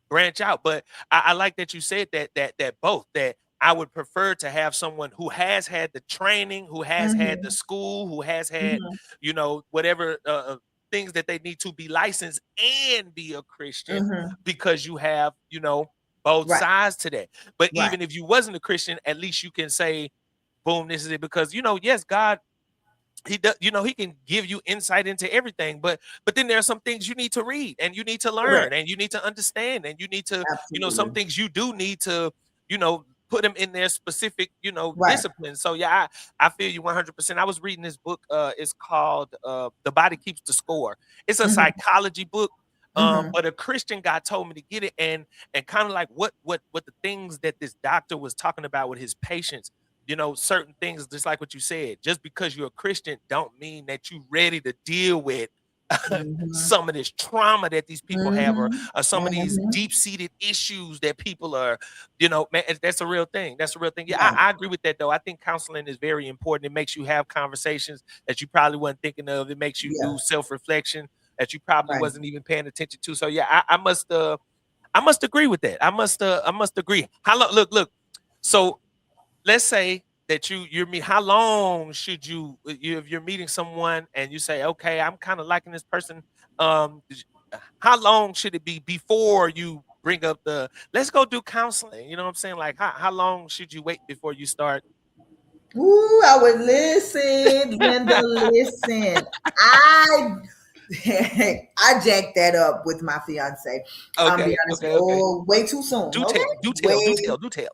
branch out. But I like that you said that both that I would prefer to have someone who has had the training, who has had the Mm-hmm. school, who has had, Mm-hmm. whatever things that they need to be licensed and be a Christian, Mm-hmm. because you have, both Right. sides to that. But Right. even if you wasn't a Christian, at least you can say, boom, this is it. Because, yes, God, he does, he can give you insight into everything, but then there are some things you need to read and you need to learn Correct. and you need to understand and you need to, some Absolutely. things you do need to, put them in their specific, Right. discipline. So yeah, I feel you 100%. I was reading this book, it's called The Body Keeps the Score. It's a Mm-hmm. psychology book. Mm-hmm. But a Christian guy told me to get it, and kind of like what the things that this doctor was talking about with his patients, certain things, just like what you said, just because you're a Christian don't mean that you're ready to deal with Mm-hmm. some of this trauma that these people have, or, Mm-hmm. some of these Mm-hmm. deep-seated issues that people are, man, that's a real thing. That's a real thing. Yeah, Right. I agree with that though. I think counseling is very important. It makes you have conversations that you probably wasn't thinking of. It makes you Yeah. do self-reflection that you probably Right. wasn't even paying attention to. So yeah, I must agree with that. I must agree. How long look. So let's say that you're me how long should if you're meeting someone and you say, okay, I'm kind of liking this person, um how long should it be before you bring up the let's go do counseling? You know what I'm saying? Like how long should you wait before you start? Ooh, I would listen, Linda. Listen, I I jacked that up with my fiance. I'm be Okay, honest. okay, okay. Oh, way too soon. Do Okay, tell, do tell, do way tell, do tell.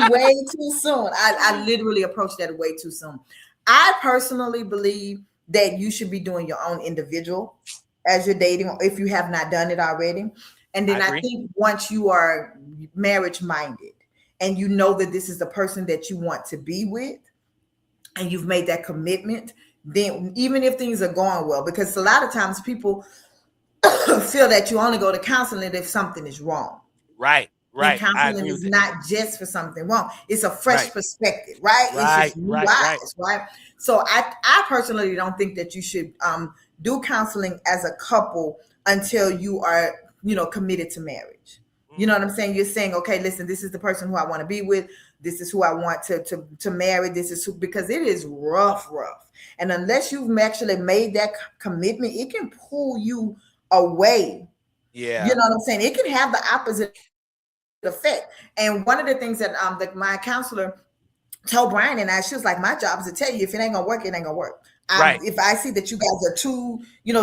way too soon. I literally approached that way too soon. I personally believe that you should be doing your own individual as you're dating, if you have not done it already. And I then I agree. think once you are marriage minded and you know that this is the person that you want to be with, and you've made that commitment, then even if things are going well, because a lot of times people feel that you only go to counseling if something is wrong. Right, And right. I counseling agree with is it. not just for something wrong. It's a fresh Right, perspective, right? It's right, just new right, right. eyes, right? So I personally don't think that you should do counseling as a couple until you are, committed to marriage. You know Mm, what I'm saying? You're saying, okay, listen, this is the person who I want to be with. This is who I want to marry. This is who, because it is rough. And unless you've actually made that commitment, it can pull you away. You yeah. know what I'm saying? It can have the opposite effect. And one of the things that my counselor told Brian and I, she was like, my job is to tell you, if it ain't gonna work, it ain't gonna work. Right, If I see that you guys are too,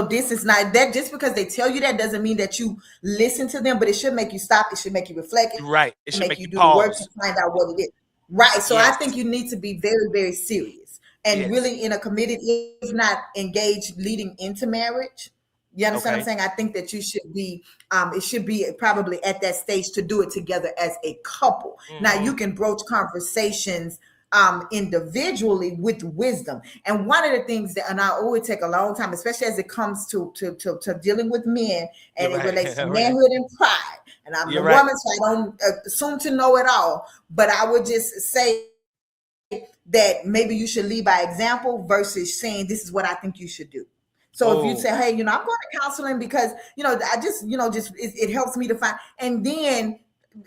this is not that. Just because they tell you that doesn't mean that you listen to them, but it should make you stop. It should make you reflect. It right. It should should make make you you do the work to pause. find out what it is. Right. So I think Yes, you need to be very, very serious and yes. really in a committed, if not engaged, leading into marriage. You understand what I'm Okay. saying? I think that you should be, it should be probably at that stage to do it together as a couple. Now you Mhm. can broach conversations individually with wisdom. And one of the things that, and I always take a long time, especially as it comes to dealing with men, You're and it right. relates to Right. manhood and pride. And I'm the You're right. woman, so I don't assume to know it all. But I would just say that maybe you should lead by example versus saying this is what I think you should do. So if you say, Oh, hey, I'm going to counseling because I just just it helps me to find, and then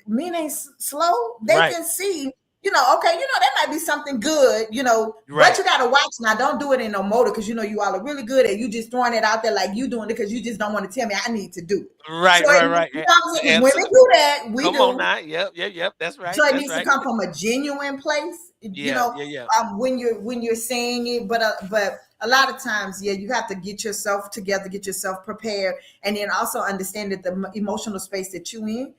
men ain't slow. They right, can see, okay, that might be something good, but right, you got to watch now. Don't do it in no motor because you all are really good at you just throwing it out there like you doing it because you just don't want to tell me I need to do it. So right, it right, needs right. to come because women Answer. do that. We Come on do. now. Yep, yep, yep. That's right. So it That's needs to right. come from a genuine place, Yeah, yeah, yeah. when you're saying it. But a lot of times, yeah, you have to get yourself together, get yourself prepared, and then also understand that the emotional space that you in,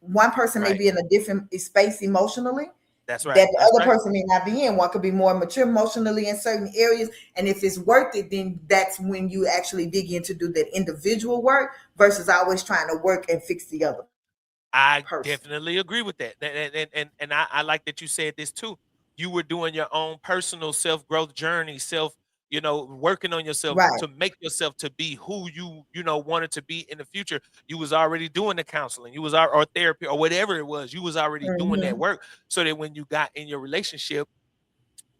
one person may Right. be in a different space emotionally That's that right. the That's other right. person may not be in. One could be more mature emotionally in certain areas, and if it's worth it, then that's when you actually dig in to do that individual work versus always trying to work and fix the other person. I definitely agree with that. And I like that you said this too. You were doing your own personal self growth journey, working on yourself Right. to make yourself to be who wanted to be in the future. You was already doing the counseling, or therapy or whatever it was. You was already doing that Hmm. work so that when you got in your relationship,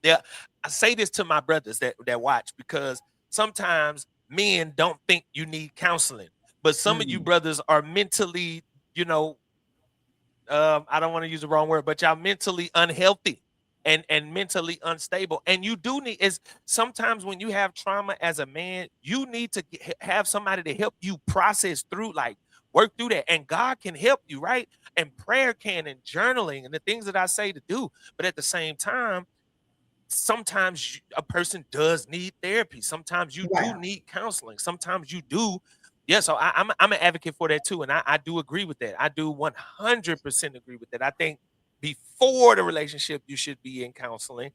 there. I say this to my brothers that watch because sometimes men don't think you need counseling, but some of you Mm. brothers are mentally, you know, I don't want to use the wrong word, but y'all mentally unhealthy and mentally unstable. And you do need is sometimes when you have trauma as a man, you need to have somebody to help you process through, like work through that. And God can help you, right? And prayer can, and journaling, and the things that I say to do. But at the same time, sometimes a person does need therapy. Sometimes you do Right. need counseling. Sometimes you do. Yeah, so I'm an advocate for that too, and I do agree with that. I do 100% agree with that. I think before the relationship you should be in counseling.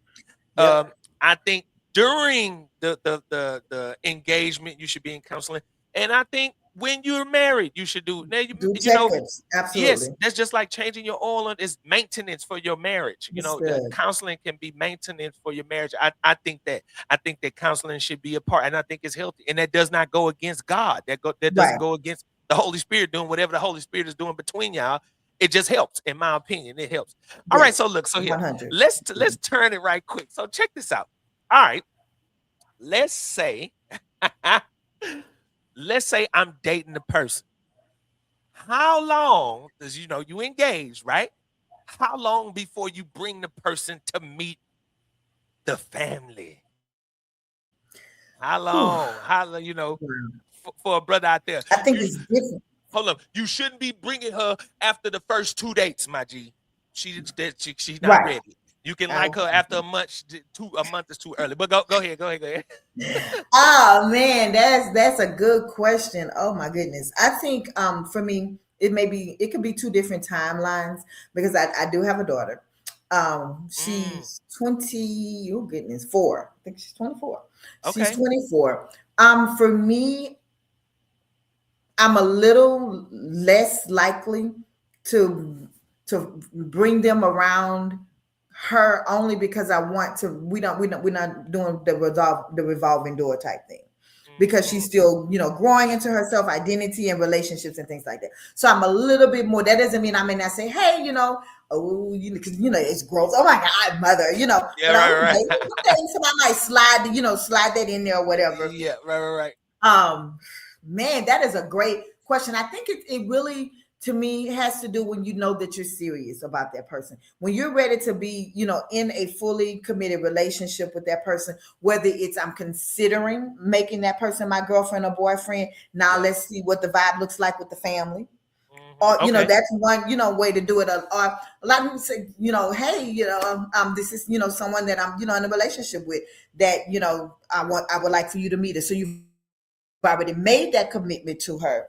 Yep. I think during the engagement you should be in counseling, and I think when you're married you should do. Now Do you know checkups. Yes, Absolutely. that's just like changing your oil and is maintenance for your marriage. That's The good. counseling can be maintenance for your marriage. I think that counseling should be a part, and I think it's healthy. And that does not go against God. That doesn't Right. go against the Holy Spirit doing whatever the Holy Spirit is doing between y'all. It just helps, in my opinion. It helps. All right, so Yes. look, so here, 100. let's turn it right quick. So check this out. All right, let's say, let's say I'm dating the person. How long does you engaged, right? How long before you bring the person to meet the family? How Whew. long? How long? Wow. For a brother out there, I think you it's different. hold up. You shouldn't be bringing her after the first 2 dates, my G. She's not Right. ready. You can like her Okay. after a month. A month is too early. But go ahead. Oh man, that's a good question. Oh my goodness. I think for me it could be two different timelines because I do have a daughter. Mm, She's 20, oh goodness, 4. I think she's 24. She's okay. 24. For me, I'm a little less likely to bring them around her only because I want to. We're not doing the revolving door type thing because she's Mm, still growing into herself, identity and relationships and things like that. So I'm a little bit more. That doesn't mean I may not say, hey, oh, because it's gross. Oh my God, mother, yeah. but Right. maybe Right. someday somebody might slide that in there or whatever. Yeah. Right. um, Man, that is a great question. I think it really, to me, has to do when you know that you're serious about that person. When you're ready to be, in a fully committed relationship with that person, whether it's I'm considering making that person my girlfriend or boyfriend. Now Yeah. let's see what the vibe looks like with the family. Or, Okay. that's one, way to do it. Or a lot of people say, hey, this is, someone that I'm, in a relationship with that, I would like for you to meet her. So you've already made that commitment to her,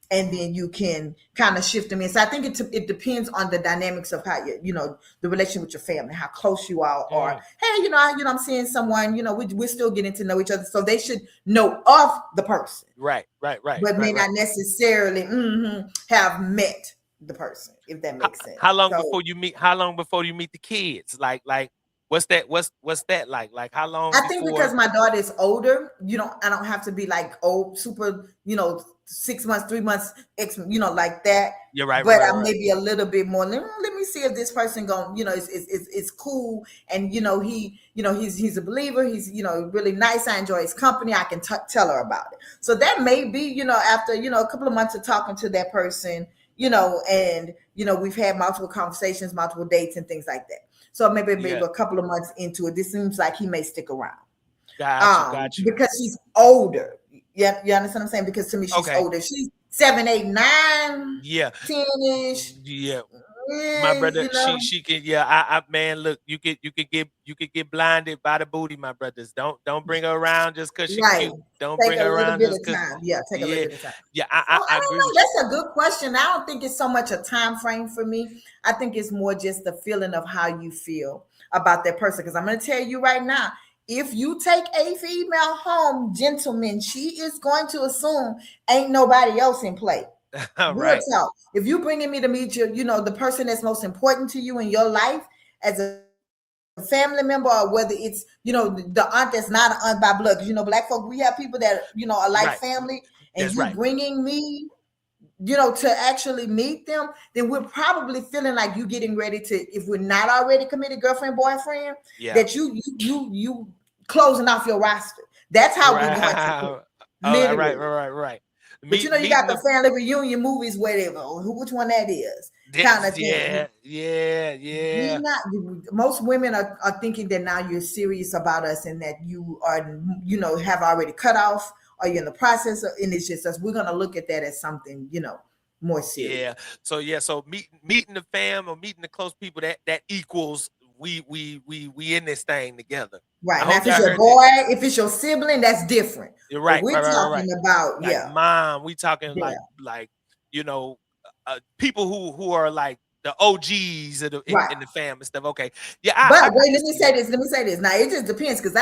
and then you can kind of shift them in. So I think it depends on the dynamics of how the relationship with your family, how close you all are. Mm, Hey, I'm seeing someone, we're still getting to know each other, so they should know of the person, right. Right. Right. but may Right. not Right. necessarily have met the person, if that how, makes sense. how long So before you meet how long before you meet the kids, like what's that like how long I think before? because my daughter is older, I don't have to be like old, super, 6 months, 3 months, like that. You're right, But right, I right. may be a little bit more. Let me see if this person going, is cool, and he's a believer. He's really nice. I enjoy his company. I can tell her about it. So that may be after a couple of months of talking to that person, and we've had multiple conversations, multiple dates, and things like that. So maybe Yeah, a couple of months into it, this seems like he may stick around. got you, got you. Because she's older. Yeah, you understand what I'm saying? Because to me, she's Okay, older. She's 7, 8, 9, yeah, 10-ish. yeah. My Eh, brother, she can, yeah. Man, look, you could get blinded by the booty, my brothers. Don't bring her around just cause she right. cute. Don't Take bring a her little around bit just of cause. time. Yeah, take a little Yeah, bit of time. yeah. So I I don't agree know. with you. That's a good question. I don't think it's so much a time frame for me. I think it's more just the feeling of how you feel about that person. Because I'm going to tell you right now, if you take a female home, gentlemen, she is going to assume ain't nobody else in play. All Real right. talk. If you bringing me to meet you, the person that's most important to you in your life as a family member, or whether it's the aunt that's not an aunt by blood. Because black folk, we have people that are like family, Right. and you That's right. bringing me to actually meet them, then we're probably feeling like you getting ready to, if we're not already committed girlfriend, boyfriend, Yeah. that you closing off your roster. That's how we're going to feel, Right. Oh, right, literally. right, right, right. But Meet you got meeting the the family reunion movies, whatever, which one that is, kind of thing. yeah, yeah, We yeah, not most women are thinking that now you're serious about us, and that you are have already cut off, or you're in the process of, and it's just us. We're gonna look at that as something more yeah. serious. So yeah, so meeting the fam or meeting the close people that equals we in this thing together. I Right. Now, hope if it's y'all your heard that. boy, if it's your sibling, that's different. You're But right, we're right, right, right, right. talking about, Like yeah, mom, we talking yeah, like you know people who are like the OGs of right. in the fam and stuff. Okay, yeah, But I wait, can let me see say that. this. Let me say this. Now it just depends, because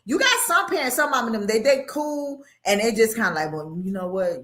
you got some parents, some mom and them, they cool, and they just kind of like, well, you know what,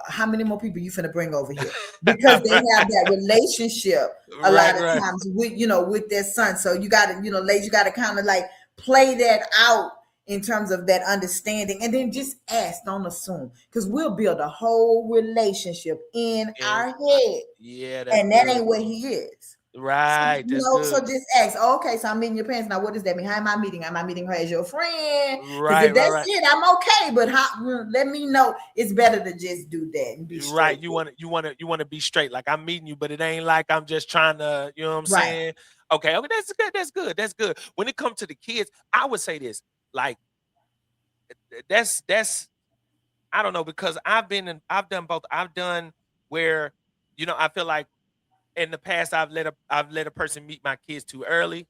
how many more people you finna bring over here? Because they have that relationship a lot Right, of right. times with their son. So you got to ladies, you got to kind of like play that out in terms of that understanding, and then just ask, don't assume, because we'll build a whole relationship in And our head, yeah, that's and that good. ain't what he is. So, Right, that's so good. just ask, oh, okay, so I'm meeting your parents. Now, what does that mean? How am I meeting? Am I meeting her as your friend? Because Right, if right, that's right. it, I'm okay. But let me know. It's better to just do that and be Right. straight You with want it. to be straight. Like I'm meeting you, but it ain't like I'm just trying to, you know what I'm Right. saying? Okay, okay, that's good. That's good. That's good. When it comes to the kids, I would say this. Like that's I don't know, because I've done both. I've done where, I feel like in the past I've let a person meet my kids too early.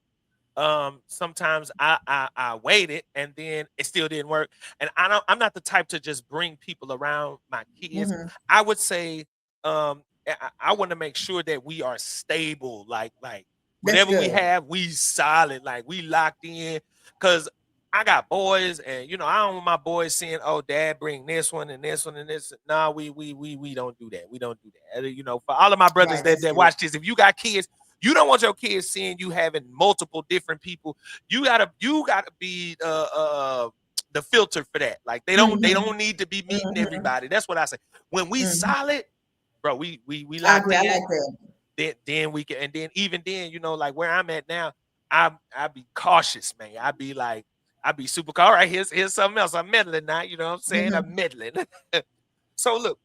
Sometimes I waited and then it still didn't work. And I'm not the type to just bring people around my kids. Hmm. I would say I want to make sure that we are stable, like That's whatever we good. have, we solid, like we locked in. Cause I got boys, and I don't want my boys saying, "Oh, dad, bring this one and this one and this." No, we don't do that. We don't do that. For all of my brothers Right. That's that good. watch this, if you got kids, you don't want your kids seeing you having multiple different people. You gotta be the filter for that. Like they Hmm. don't need to be meeting Hmm. everybody. That's what I say. When we Hmm. solid, bro, we I locked agree. I in. like that. Then we can, and then even then, like where I'm at now, I be cautious, man. I be super. All right, here's something else. I'm meddling now. You know what I'm saying? Hmm. I'm meddling. So look,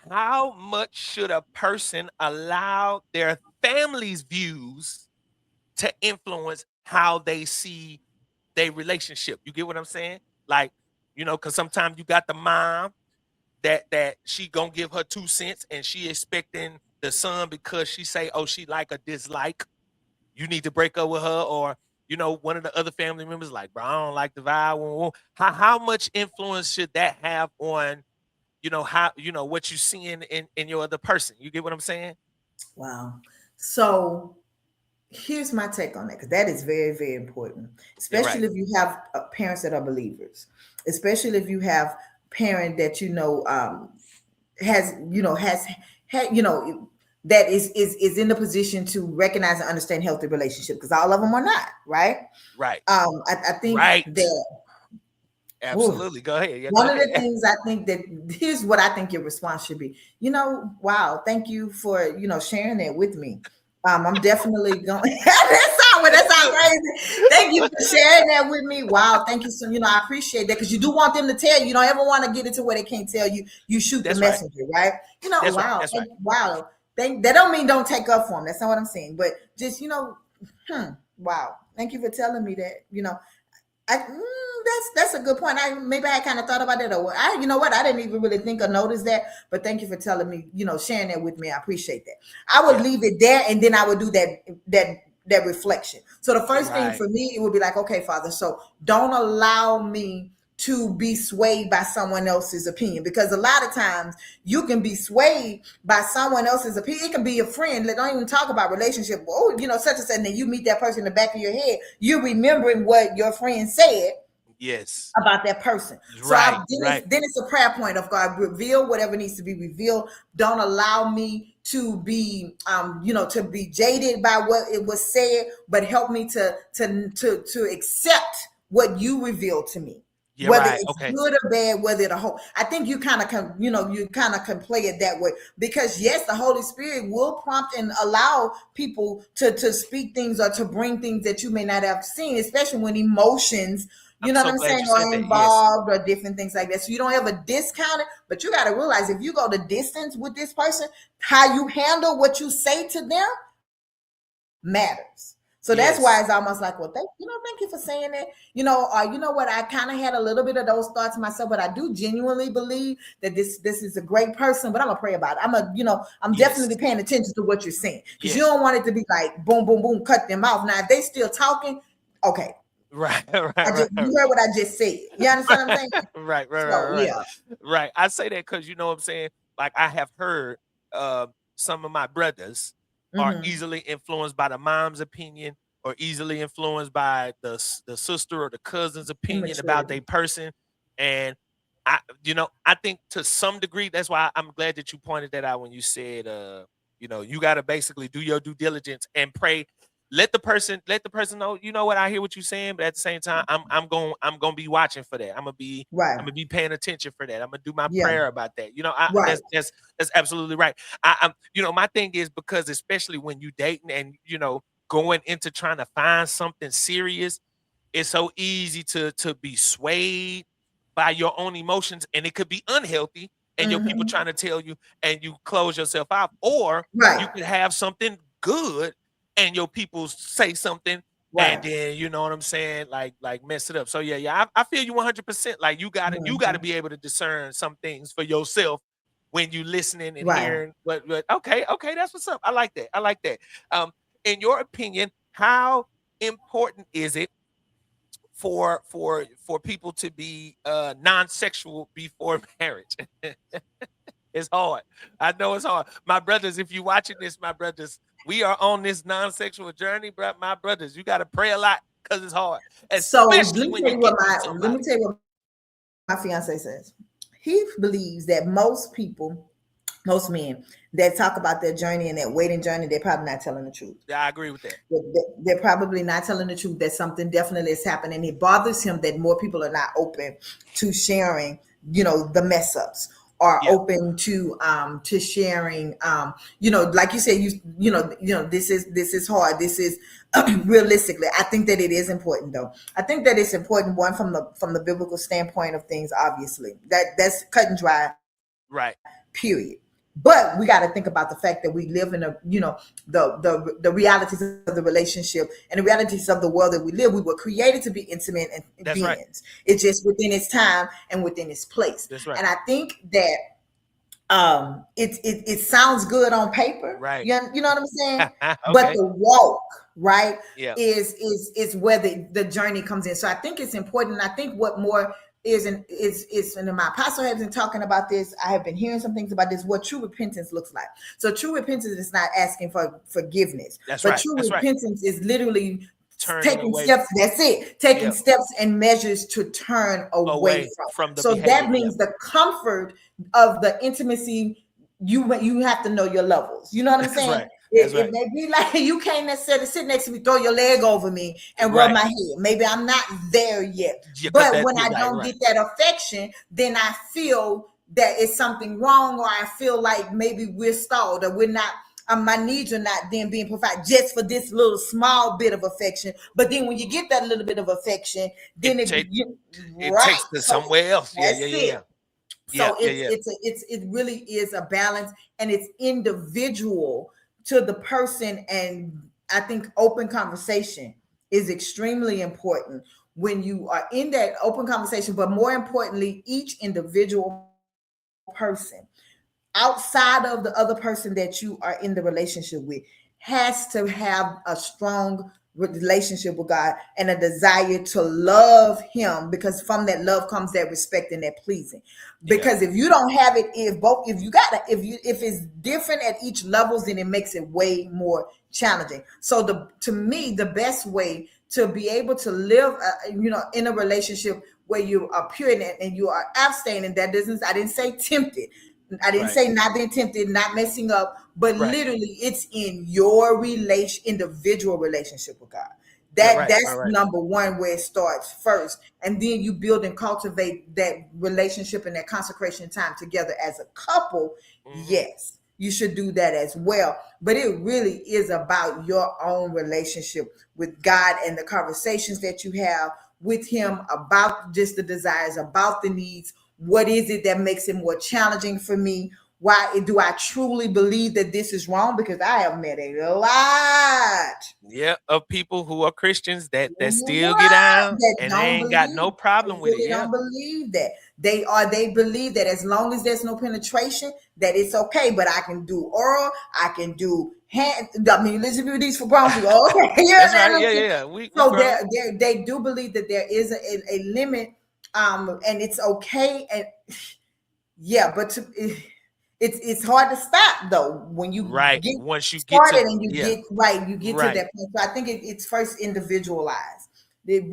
how much should a person allow their family's views to influence how they see their relationship? You get what I'm saying? Like, because sometimes you got the mom that she gonna give her 2 cents, and she expecting the son, because she say, oh, she like or dislike, you need to break up with her, or one of the other family members like, bro, I don't like the vibe. Woo, woo. How much influence should that have on how what you seeing in your other person? You get what I'm saying? Wow. So here's my take on that, because that is very, very important, Yeah, right, especially if you have parents that are believers, especially if you have parent that has had that is in the position to recognize and understand healthy relationship, because all of them are not, right. right, I think right. that Ooh. Absolutely. Go ahead. Yeah, go One of the ahead. things I think that here's what I think your response should be. Wow, thank you for sharing that with me. I'm definitely going. That That's sound good. crazy. Thank you for sharing that with me. Wow, thank you so. I appreciate that because you do want them to tell you. You don't ever want to get it to where they can't tell you. You shoot the That's right. messenger, right? That's right. Wow, That's right. wow. That don't mean don't take up for them. That's not what I'm saying. But just wow. Thank you for telling me that. That's a good point. Maybe I kind of thought about it, or you know what? I didn't even really think or notice that. But thank you for telling me, sharing that with me. I appreciate that. I would Yeah. leave it there, and then I would do that reflection. So the first thing Right. for me, it would be like, okay, Father, so don't allow me to be swayed by someone else's opinion, because a lot of times you can be swayed by someone else's opinion. It can be a friend that don't even talk about relationship. Oh, such and such, and then you meet that person in the back of your head. You're remembering what your friend said Yes. about that person. So Right. Right. then it's a prayer point of God, reveal whatever needs to be revealed. Don't allow me to be to be jaded by what it was said, but help me to accept what you revealed to me. You're Whether right. it's Okay. good or bad, whether the whole, I think you kind of can, you kind of can play it that way, because yes, the Holy Spirit will prompt and allow people to speak things or to bring things that you may not have seen, especially when emotions, I'm what so I'm glad saying, you said are that. Yes. involved or different things like that. So you don't ever discount it, but you got to realize if you go the distance with this person, how you handle what you say to them matters. So that's why Yes. it's almost like, well, thank you for saying that. You know what? I kind of had a little bit of those thoughts myself, but I do genuinely believe that this is a great person. But I'm gonna pray about it. I'm Yes. definitely paying attention to what you're saying, because you Yes. don't want it to be like boom, boom, boom, cut them off. Now, if they still talking, okay, Right. Right. you Right. heard what I just said. You understand what I'm saying? Right. Right. Right. So Right. yeah. Right. I say that because you know what I'm saying. Like I have heard some of my brothers are Mm-hmm. easily influenced by the mom's opinion or easily influenced by the sister or the cousin's opinion about Immaturity. their person. And I think to some degree, that's why I'm glad that you pointed that out when you said, you got to basically do your due diligence and pray. Let the person know, you know what, I hear what you're saying, but at the same time, I'm gonna be watching for that. I'm Right. gonna be paying attention for that. I'm gonna do my Yeah. prayer about that. Right. That's absolutely right. My thing is, because especially when you dating and going into trying to find something serious, it's so easy to be swayed by your own emotions, and it could be unhealthy, and your people Mm-hmm. trying to tell you, and you close yourself out. Or you Right. could have something good and your people say something, and Right. then you know what I'm saying, like mess it up. So yeah, I feel you 100%. Like you gotta Mm-hmm. be able to discern some things for yourself when you listening and Right. hearing what okay, that's what's up. I like that. um in your opinion, how important is it for people to be non-sexual before marriage? It's hard. I know it's hard. My brothers, if you watching this, my brothers, we are on this non-sexual journey, bro. My brothers, you got to pray a lot because it's hard, So especially when you get with somebody. my fiance says. He believes that most people, most men that talk about their journey and that waiting journey, they're probably not telling the truth. Yeah, I agree with that. They're probably not telling the truth, that something definitely is happening. It bothers him that more people are not open to sharing, the mess ups, are Yeah, open to sharing, like you said, this is hard. This is realistically, I think that it is important, though. I think that it's important, one, from the biblical standpoint of things, obviously. That's cut and dry, right. period. But we got to think about the fact that we live in the realities of the relationship and the realities of the world that we live. We were created to be intimate and That's right. beings. It's just within its time and within its place. That's right. And I think that it sounds good on paper. Right. You know what I'm saying? But Okay. the walk, right, Yeah. is where the journey comes in. So I think it's important. And I think what more and my apostle has been talking about this. I have been hearing some things about this, what true repentance looks like. So true repentance is not asking for forgiveness, That's but right. true That's right. repentance is literally Turning taking away. steps. That's it. Taking Yep. steps and measures to turn away Away from. from the So behavior. that Yep. means the comfort of the intimacy. You have to know your levels. You know what I'm That's saying? right. That's It right. may be like you can't necessarily sit next to me, throw your leg over me, and rub Right. my head. Maybe I'm not there yet. Yeah, cause But that. when Yeah, I right. don't Right. get that affection, then I feel that it's something wrong, or I feel like maybe we're stalled, or we're not. My needs are not then being provided just for this little small bit of affection. But then when you get that little bit of affection, It then take it right. takes to So somewhere else. Yeah. Yeah. that's Yeah. it. Yeah. Yeah. So Yeah. Yeah. it really is a balance, and it's individual to the person. And I think open conversation is extremely important when you are in that open conversation, but more importantly, each individual person outside of the other person that you are in the relationship with has to have a strong relationship with God and a desire to love him, because from that love comes that respect and that pleasing. Yeah. Because if you don't have it, if you got to if it's different at each levels, then it makes it way more challenging. So the to me the best way to be able to live in a relationship where you are pure and you are abstaining, that doesn't, I didn't say tempted, I didn't Right. say not being tempted, not messing up, but Right. literally it's in your individual relationship with God. Yeah. That Right. Right. that's Right. number one, where it starts first. And then you build and cultivate that relationship and that consecration time together as a couple. Hmm. Yes, you should do that as well. But it really is about your own relationship with God and the conversations that you have with him about just the desires, about the needs. What is it that makes it more challenging for me? Why do I truly believe that this is wrong? Because I have met a lot, Yeah, of people who are Christians that still get what, out that and they don't ain't got believe. no They problem with it. really Yeah. don't believe that. They believe that as long as there's no penetration, that it's okay. But I can do oral, I can do hand. I mean, listen to these for grown people. Okay, you That's right. understand what I'm Yeah. saying? Yeah. Yeah. We So grown. they do believe that there is a limit, and it's okay. And yeah, but it's hard to stop though when you Right. get Once you get to started and you yeah. get right, you get to Right. that point. So I think it's first individualized. It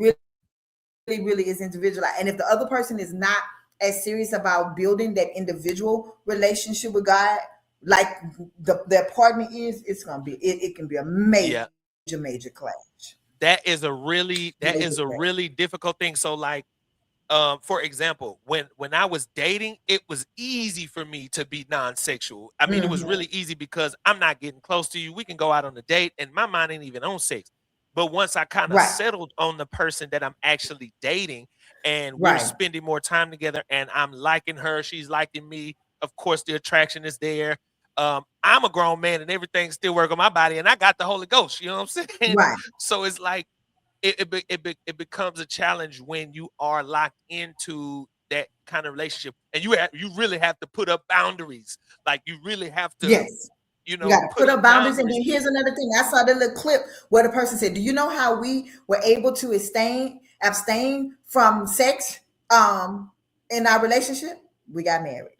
really is individualized. And if the other person is not as serious about building that individual relationship with God, like the apartment is, it's gonna be it can be a Yeah. major clash. That Major is a clash. really difficult thing. So like for example, when I was dating, it was easy for me to be non-sexual. I mean, it was Hmm. really easy because I'm not getting close to you. We can go out on a date and my mind ain't even on sex. But once I kind of Right, settled on the person that I'm actually dating and we're right, spending more time together and I'm liking her, she's liking me, of course the attraction is there. I'm a grown man and everything still work on my body and I got the Holy Ghost, you know what I'm saying? right. So it's like it becomes a challenge when you are locked into that kind of relationship and you really have to put up boundaries, like you really have to Yes. You got to put put up up boundaries. And boundaries. then here's another thing. I saw the little clip where the person said, "Do you know how we were able to abstain from sex in our relationship? We got married."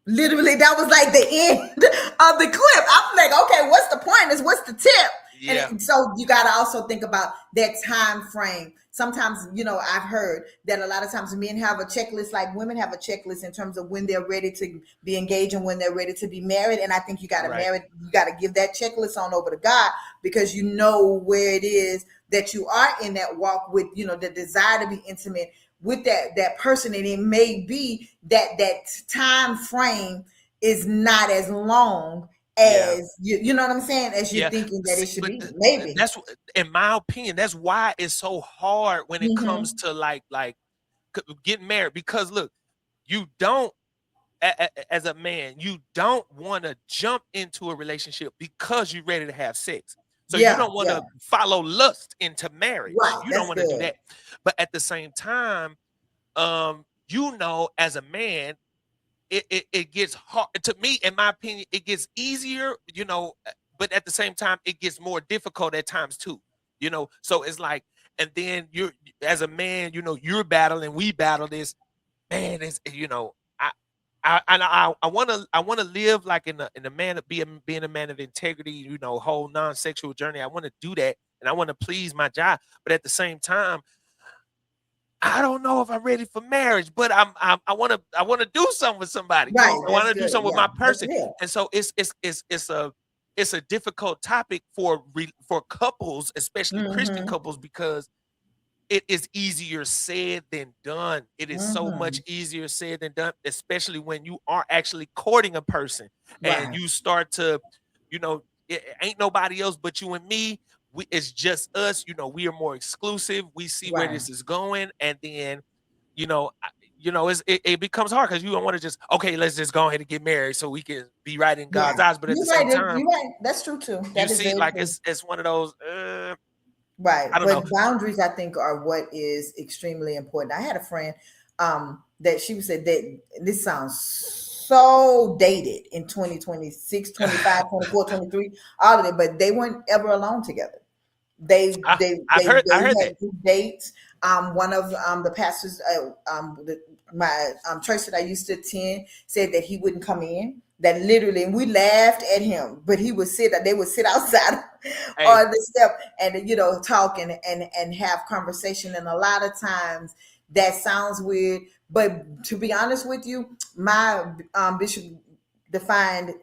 Literally, that was like the end of the clip. I'm like, okay, what's the point? Is what's the tip? And Yeah. so you got to also think about that time frame. Sometimes, I've heard that a lot of times men have a checklist, like women have a checklist in terms of when they're ready to be engaged and when they're ready to be married. And I think Right. you got to give that checklist on over to God, because you know where it is that you are in that walk with, the desire to be intimate with that person. And it may be that time frame is not as long Yeah. as you know what I'm saying, as you're Yeah. thinking that it See, should but be. Maybe. that's in my opinion, that's why it's so hard when it comes Hmm. to like getting married, because look, you don't as a man, you don't want to jump into a relationship because you're ready to have sex. So you Yeah, don't want yeah. to follow lust into marriage. Right. You don't That's want to do good. that. But at the same time, as a man, it gets hard to me, in my opinion, it gets easier, but at the same time, it gets more difficult at times too. So it's like, and then you're as a man, you're battling, we battle this, man, it's I want to live like in a man of being a man of integrity, whole non-sexual journey. I want to do that and I want to please my job, but at the same time, I don't know if I'm ready for marriage, but I want to do something with somebody. Right. I want That's to do good. something with Yeah. my That's person. real. And so it's it's a difficult topic for couples, especially Christian Mm-hmm. couples, because it is easier said than done. It is so much Mm-hmm. easier said than done, especially when you are actually courting a person and Right. you start to, it ain't nobody else but you and me. It's just us. We are more exclusive. We see where Right. this is going, and then, it becomes hard because you don't want to just, okay, let's just go ahead and get married so we can be right in God's Yeah. eyes. But at the You're same right. time, You're right. That's true too. you That is see, very like true. it's one of those. Right. I don't know. But boundaries, I think, are what is extremely important. I had a friend that she said that this sounds so dated in 2026, 25, 24, 23, all of it, but they weren't ever alone together. They I, they I've they heard. I they heard had that. group dates. One of the pastors, my church that I used to attend, said that he wouldn't come in. That literally, and we laughed at him, but he would sit. They would sit outside Hey, on the step and talk and have conversation. And a lot of times that sounds weird, but to be honest with you, my bishop defined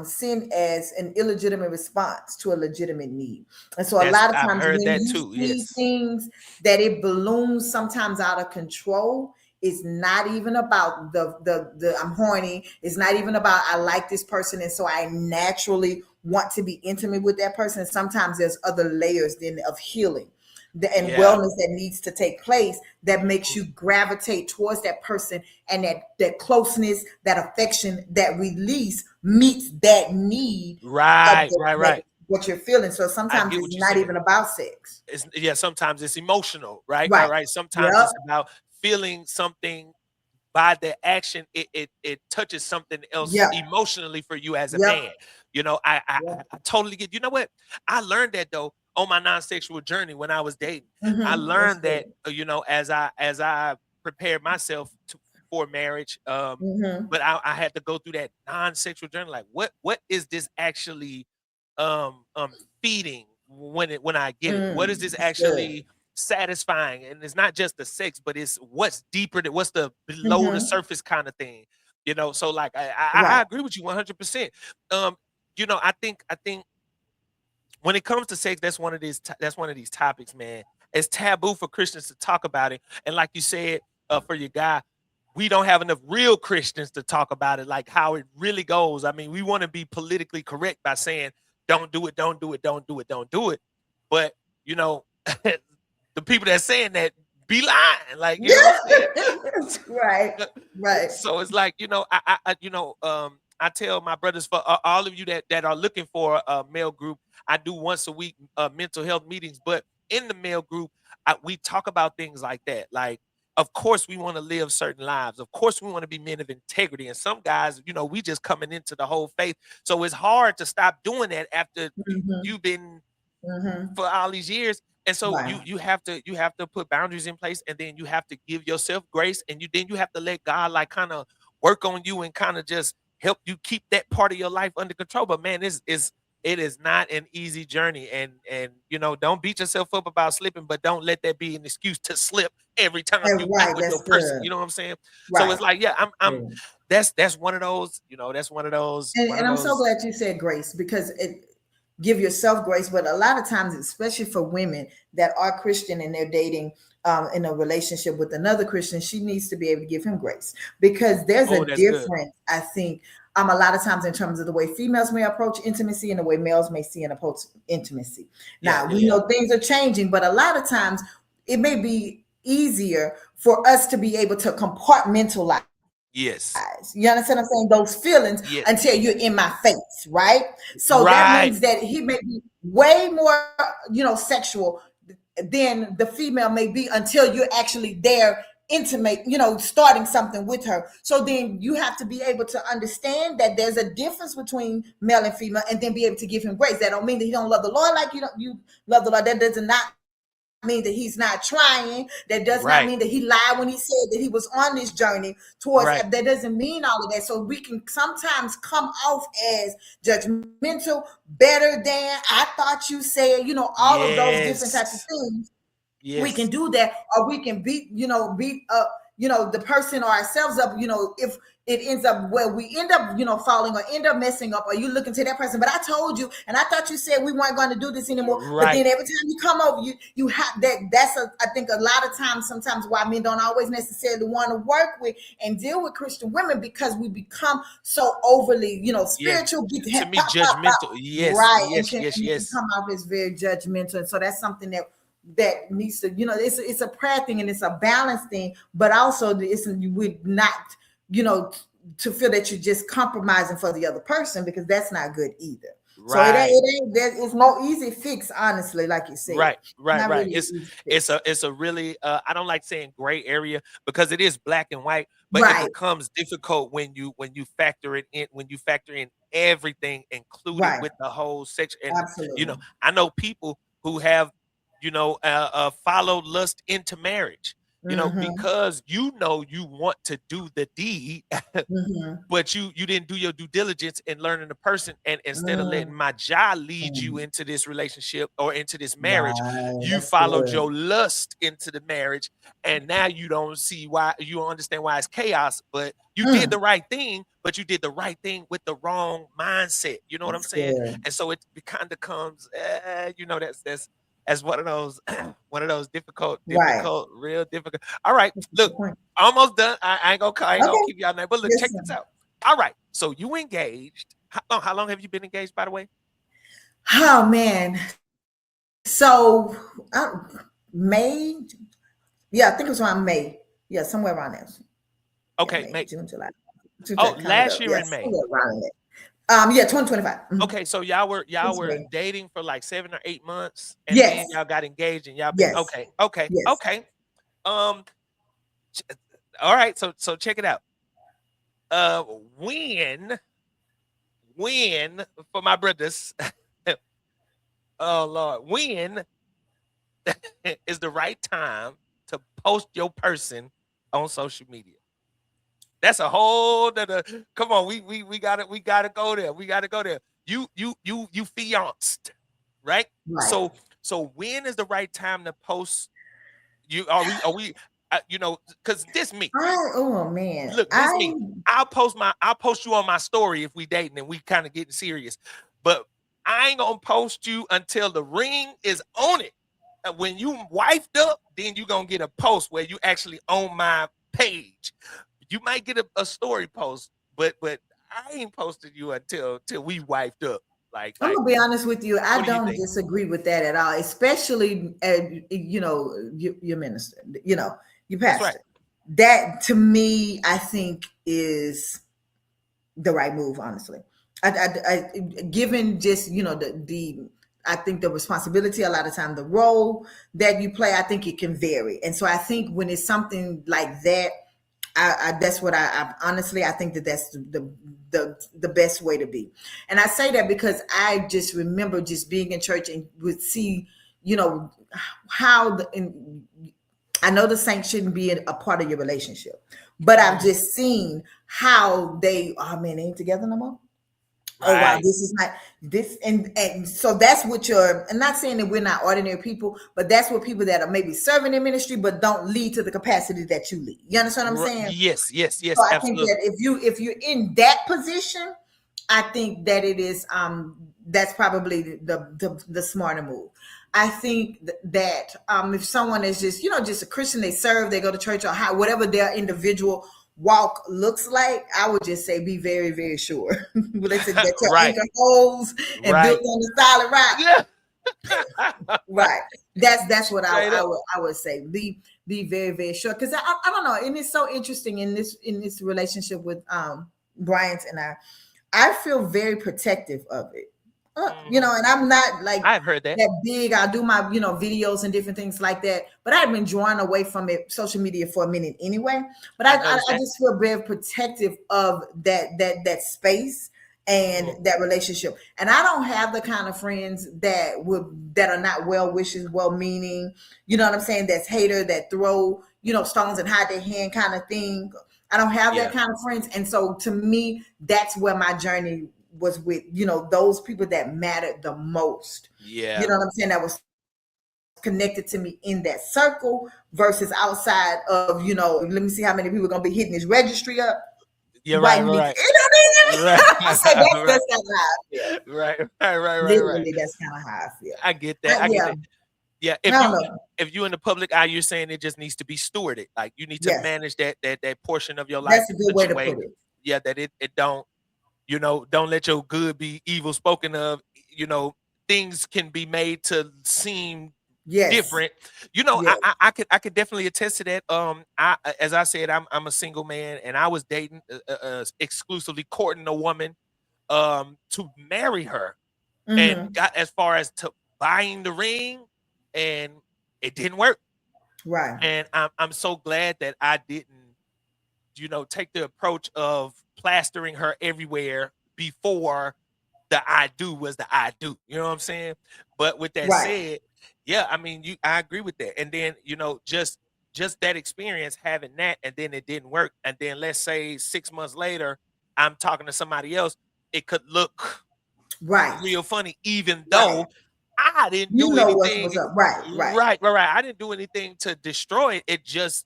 sin as an illegitimate response to a legitimate need. And so a that's lot of I've times heard when that you too. see Yes. things that it balloons sometimes out of control, it's not even about the I'm horny. It's not even about I like this person and so I naturally want to be intimate with that person. Sometimes there's other layers then of healing and Yeah. wellness that needs to take place that makes Mhm. you gravitate towards that person, and that closeness, that affection, that release meets that need of Right. Right. that Right. what you're feeling. So I sometimes get it's what you're not saying. even about sex. It's yeah. Sometimes it's emotional. Right. Right. Right. Right. Sometimes Yep. it's about feeling something by the action. It touches something else Yep. emotionally for you as a Yep. man. I I, I Yep. I totally get. You know what? I learned that though on my non-sexual journey when I was dating. I That's learned that good. as I prepared myself for marriage. Mm-hmm. But I had to go through that non-sexual journey. Like, what is this actually feeding when I get it? What is this That's good. actually satisfying? And it's not just the sex, but it's what's deeper than what's the below the Mm-hmm. surface kind of thing. So like I Right. agree with you 100%. Um, I think when it comes to sex, that's one of these topics, man. It's taboo for Christians to talk about it, and like you said, for your guy, we don't have enough real Christians to talk about it, like how it really goes. I mean, we want to be politically correct by saying, "Don't do it, don't do it, don't do it, don't do it," but you know, the people that saying that be lying, like what I'm saying. Right. Right. So it's like I tell my brothers, for all of you that are looking for a male group, I do once a week mental health meetings. But in the male group, we talk about things like that. Like, of course, we want to live certain lives. Of course, we want to be men of integrity. And some guys, we just coming into the whole faith, so it's hard to stop doing that after Mm-hmm. you've been Mm-hmm. for all these years. And so Right. you have to put boundaries in place, and then you have to give yourself grace, and you have to let God like kind of work on you and kind of just help you keep that part of your life under control. But man, it is not an easy journey, and don't beat yourself up about slipping, but don't let that be an excuse to slip every time you And meet right. with your That's person. good. You know what I'm saying? So Right. it's like, yeah, I'm Good. that's one of those, that's one of And I'm so those. glad you said grace because it give yourself grace. But a lot of times, especially for women that are Christian and they're dating in a relationship with another Christian, she needs to be able to give him grace because there's Oh, a that's good. difference. I think a lot of times in terms of the way females may approach intimacy and the way males may see and approach intimacy. Yeah, Now yeah, we yeah. know things are changing, but a lot of times it may be easier for us to be able to compartmentalize. Yes. You understand what I'm saying? Those feelings Yeah. until you're in my face, right? So that Right. means that he may be way more, sexual than the female may be until you're actually there intimate, starting something with her. So then you have to be able to understand that there's a difference between male and female and then be able to give him grace. That don't mean that he don't love the Lord like you love the Lord. That does not mean that he's not trying. That does not mean that he Right. lied when he said that he was on this journey towards. That Right. doesn't mean all of that. So we can sometimes come off as judgmental, better than I thought you said. All of those different types of Yes. things we can Yes. do that, or we can beat up the person or ourselves up, if it ends up where we end up, falling or end up messing up, or you looking to that person, but I told you, and I thought you said we weren't going to do this anymore. But Right. then every time you come over, you have that. I think a lot of times, sometimes why men don't always necessarily want to work with and deal with Christian women, because we become so overly, Yeah. spiritual. To me, Pop, pop, pop. judgmental. Yes, Right, and yes, yes, it can yes. come off as very judgmental, and so that's something that needs to, it's a prayer thing, and it's a balance thing, but also it's we're not, you know, to feel that you're just compromising for the other person, because that's not good either. So Right. it's no easy fix, honestly, like you said. Right, right, Not right. really an easy It's fix. a really I don't like saying gray area because it is black and white, but it Right, becomes difficult when you factor it in, when you factor in everything included right, with the whole section. And absolutely. I know people who have followed lust into marriage, Mm-hmm. because you want to do the deed. Mm-hmm. But you didn't do your due diligence in learning the person, and instead of letting Mm-hmm. my job lead you into this relationship or into this marriage, Right, you that's followed good. your lust into the marriage, and now you don't see why, you don't understand why it's chaos. But you did Mm, the right thing, but you did the right thing with the wrong mindset, you know what I'm that's saying? good. And so it kind of comes, that's one of those one of those Right. real difficult. All right, That's a look, good point. almost done. I ain't gonna Okay. keep y'all name, but look, check this Listen. out. All right. So you engaged. How long have you been engaged, by the way? Oh man. So May. Yeah, I think it was around May. Yeah, somewhere around there. Yeah, Okay, May, May. June, July. June, Oh, July, count it last up. year in Yes, May. somewhere around there. Yeah, 2025. Okay, so y'all were May. dating for like 7 or 8 months, and then Yes. y'all got engaged, and y'all been Yes. okay, okay, Yes. okay. Um, ch- all right. So check it out. Uh, when when for my brothers, oh Lord, when is the right time to post your person on social media? That's a whole nother. Come on, we gotta go there. We gotta go there. You fianced, right? Right. So when is the right time to post? Are we? Because this me. Oh man. Look, this me. I'll post you on my story if we dating and we kind of getting serious, but I ain't gonna post you until the ring is on it. When you wifed up, then you gonna get a post where you actually own my page. You might get a story post, but I ain't posted you until we wifed up. I'm Like, gonna be honest with you. I what do you don't think? disagree with that at all, especially your minister, your That's right. pastor. That to me, I think is the right move. Honestly, given just the I think the responsibility, a lot of time the role that you play, I think it can vary, and so I think when it's something like that, that's what I honestly I think that's the best way to be. And I say that because I just remember just being in church and would see, you know, how I know the saints shouldn't be a part of your relationship, but I've Mhm. just seen how oh man, they ain't together no more. Oh wow, Right. this is not this, and so that's what you're. I'm not saying that we're not ordinary people, but that's what people that are maybe serving in ministry but don't lead to the capacity that you lead. You understand what I'm saying? Yes, yes, So yes, I think that absolutely. if you're in that position, I think that it is that's probably the smarter move. I think that if someone is just just a Christian, they serve, they go to church, or whatever their individual walk looks like, I would just say be very very sure. They said that your Right, anchor holds and built right. on the solid rock. Yeah. Right. That's what Straight up. I would say. Be very very sure, because I don't know, and it's so interesting in this relationship with Bryant and I feel very protective of it. Mhm. And I'm not like I've heard that. that big. I'll do my videos and different things like that, but I've been drawn away from it, social media, for a minute anyway. But I I noticed that. just feel very protective of that space and Mhm. that relationship. And I don't have the kind of friends that are not well wishers, well meaning. You know what I'm saying? That's hater, that throw stones and hide their hand kind of thing. I don't have that Yeah. kind of friends, and so to me, that's where my journey was with those people that mattered the most. You Yeah. know what I'm saying? That was connected to me in that circle versus outside of, let me see how many people are gonna be hitting this registry up. Yeah, Why right, you need to, right, you know what right, I mean? So that's right, that's kind of how I feel. right, right, right, right. Literally, that's kind of how I feel. I get that. I get Yeah, that. Yeah, I don't know. if you in the public eye, you're saying it just needs to be stewarded. Like you need to Yes, manage that portion of your life that's a in good such way a to way, put it. yeah, that it don't, don't let your good be evil spoken of. You know, things can be made to seem Yes, different. yes. I could definitely attest to that. As I said, I'm a single man, and I was dating, exclusively courting a woman, to marry her, and Mm-hmm. got as far as to buying the ring, and it didn't work. Right, And I'm so glad that I didn't, take the approach of plastering her everywhere before the I do was the I do. You know what I'm saying? But with that right, said, yeah, I mean, I agree with that. And then, just that experience having that, and then it didn't work. And then let's say 6 months later, I'm talking to somebody else, it could look right, real funny, even right. though I didn't You do know what's anything. up. Right, right. Right, right, right. I didn't do anything to destroy it. It just,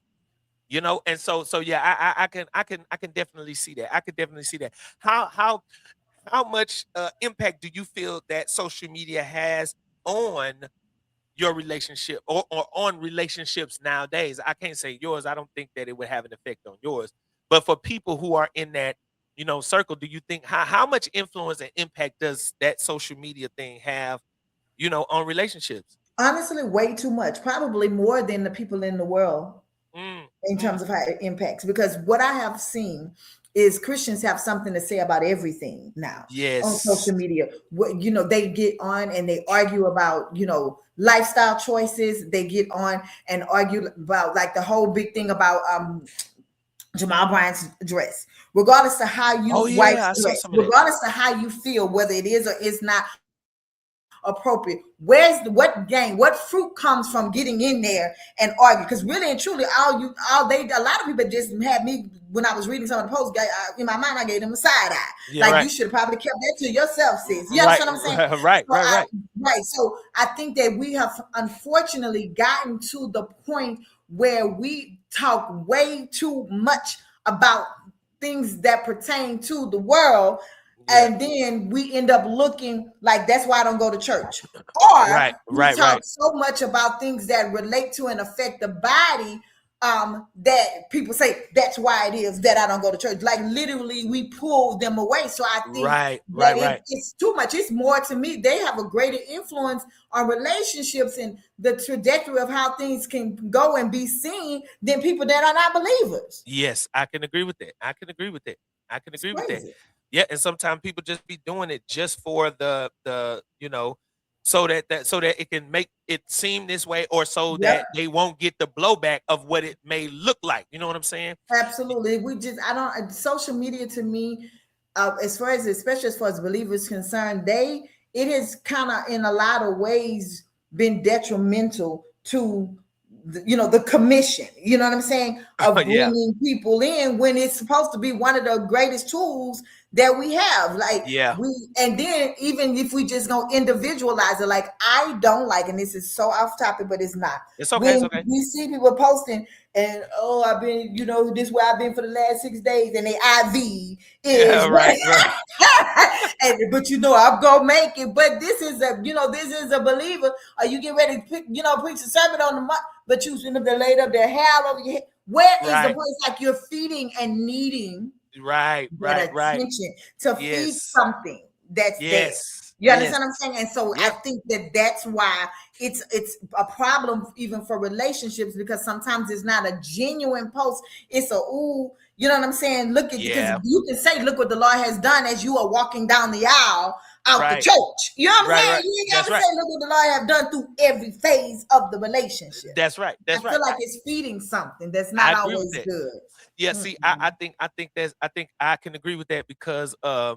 and so yeah, I can definitely see that. I could definitely see that. How much impact do you feel that social media has on your relationship, or on relationships nowadays? I can't say yours. I don't think that it would have an effect on yours. But for people who are in that, circle, do you think how much influence and impact does that social media thing have, on relationships? Honestly, way too much. Probably more than the people in the world Mm, in mm, terms of how it impacts. Because what I have seen is Christians have something to say about everything now on yes. social media. They get on and they argue about, lifestyle choices. They get on and argue about like the whole big thing about Jamal Bryant's dress, regardless of how you Oh wife's yeah, I saw dress, some of that. regardless of how you feel, whether it is or is not appropriate. What gain, what fruit comes from getting in there and argue? Because really and truly, a lot of people just had me when I was reading some of the posts. In my mind, I gave them a side eye. Yeah, Like you right. should have probably kept that to yourself, sis. You understand Right, what I'm saying? right, So right, right. right. So I think that we have unfortunately gotten to the point where we talk way too much about things that pertain to the world, Yeah. and then we end up looking like that's why I don't go to church. Or Right, we right, talk right. so much about things that relate to and affect the body, that people say that's why it is that I don't go to church. Like literally, we pull them away. So I think Right, that right, right. it's too much. It's more to me. They have a greater influence on relationships and the trajectory of how things can go and be seen than people that are not believers. Yes, I can agree with that. I can agree with that. I can It's agree with that. crazy. Yeah, and sometimes people just be doing it just for the so that it can make it seem this way, or so Yep. that they won't get the blowback of what it may look like. You know what I'm saying? Absolutely. I don't, social media to me, as far as, especially as far as believers concerned, it has kind of in a lot of ways been detrimental to, the commission, you know what I'm saying, of Yeah. bringing people in when it's supposed to be one of the greatest tools that we have. Like Yeah. and then even if we just go individualize it, like I don't like, and this is so off topic, but it's not. It's okay. It's When okay. we see people posting and I've been, this where I've been for the last 6 days, and the IV Yeah, is right, right. but I'm gonna make it. But this is a believer. Or you get ready to preach a sermon on the month, but you should have laid up their hair all over your head. Where is the Right. point? It's like you're feeding and needing Right, that right, right. attention to feed Yes. something that's there. Yes. You Yes. understand what I'm saying? And so I Yep. think that that's why it's a problem even for relationships, because sometimes it's not a genuine post. It's a ooh, you know what I'm saying? Look at, because Yeah. you can say, look what the Lord has done as you are walking down the aisle out the Right. church. You know what I'm Right, saying? right. You ain't That's gotta right. say, look what the Lord have done through every phase of the relationship. That's right. I That's feel right. like it's feeding something that's I not agree with always that. good. Yeah, see, I Mm-mm. think I can agree with that because uh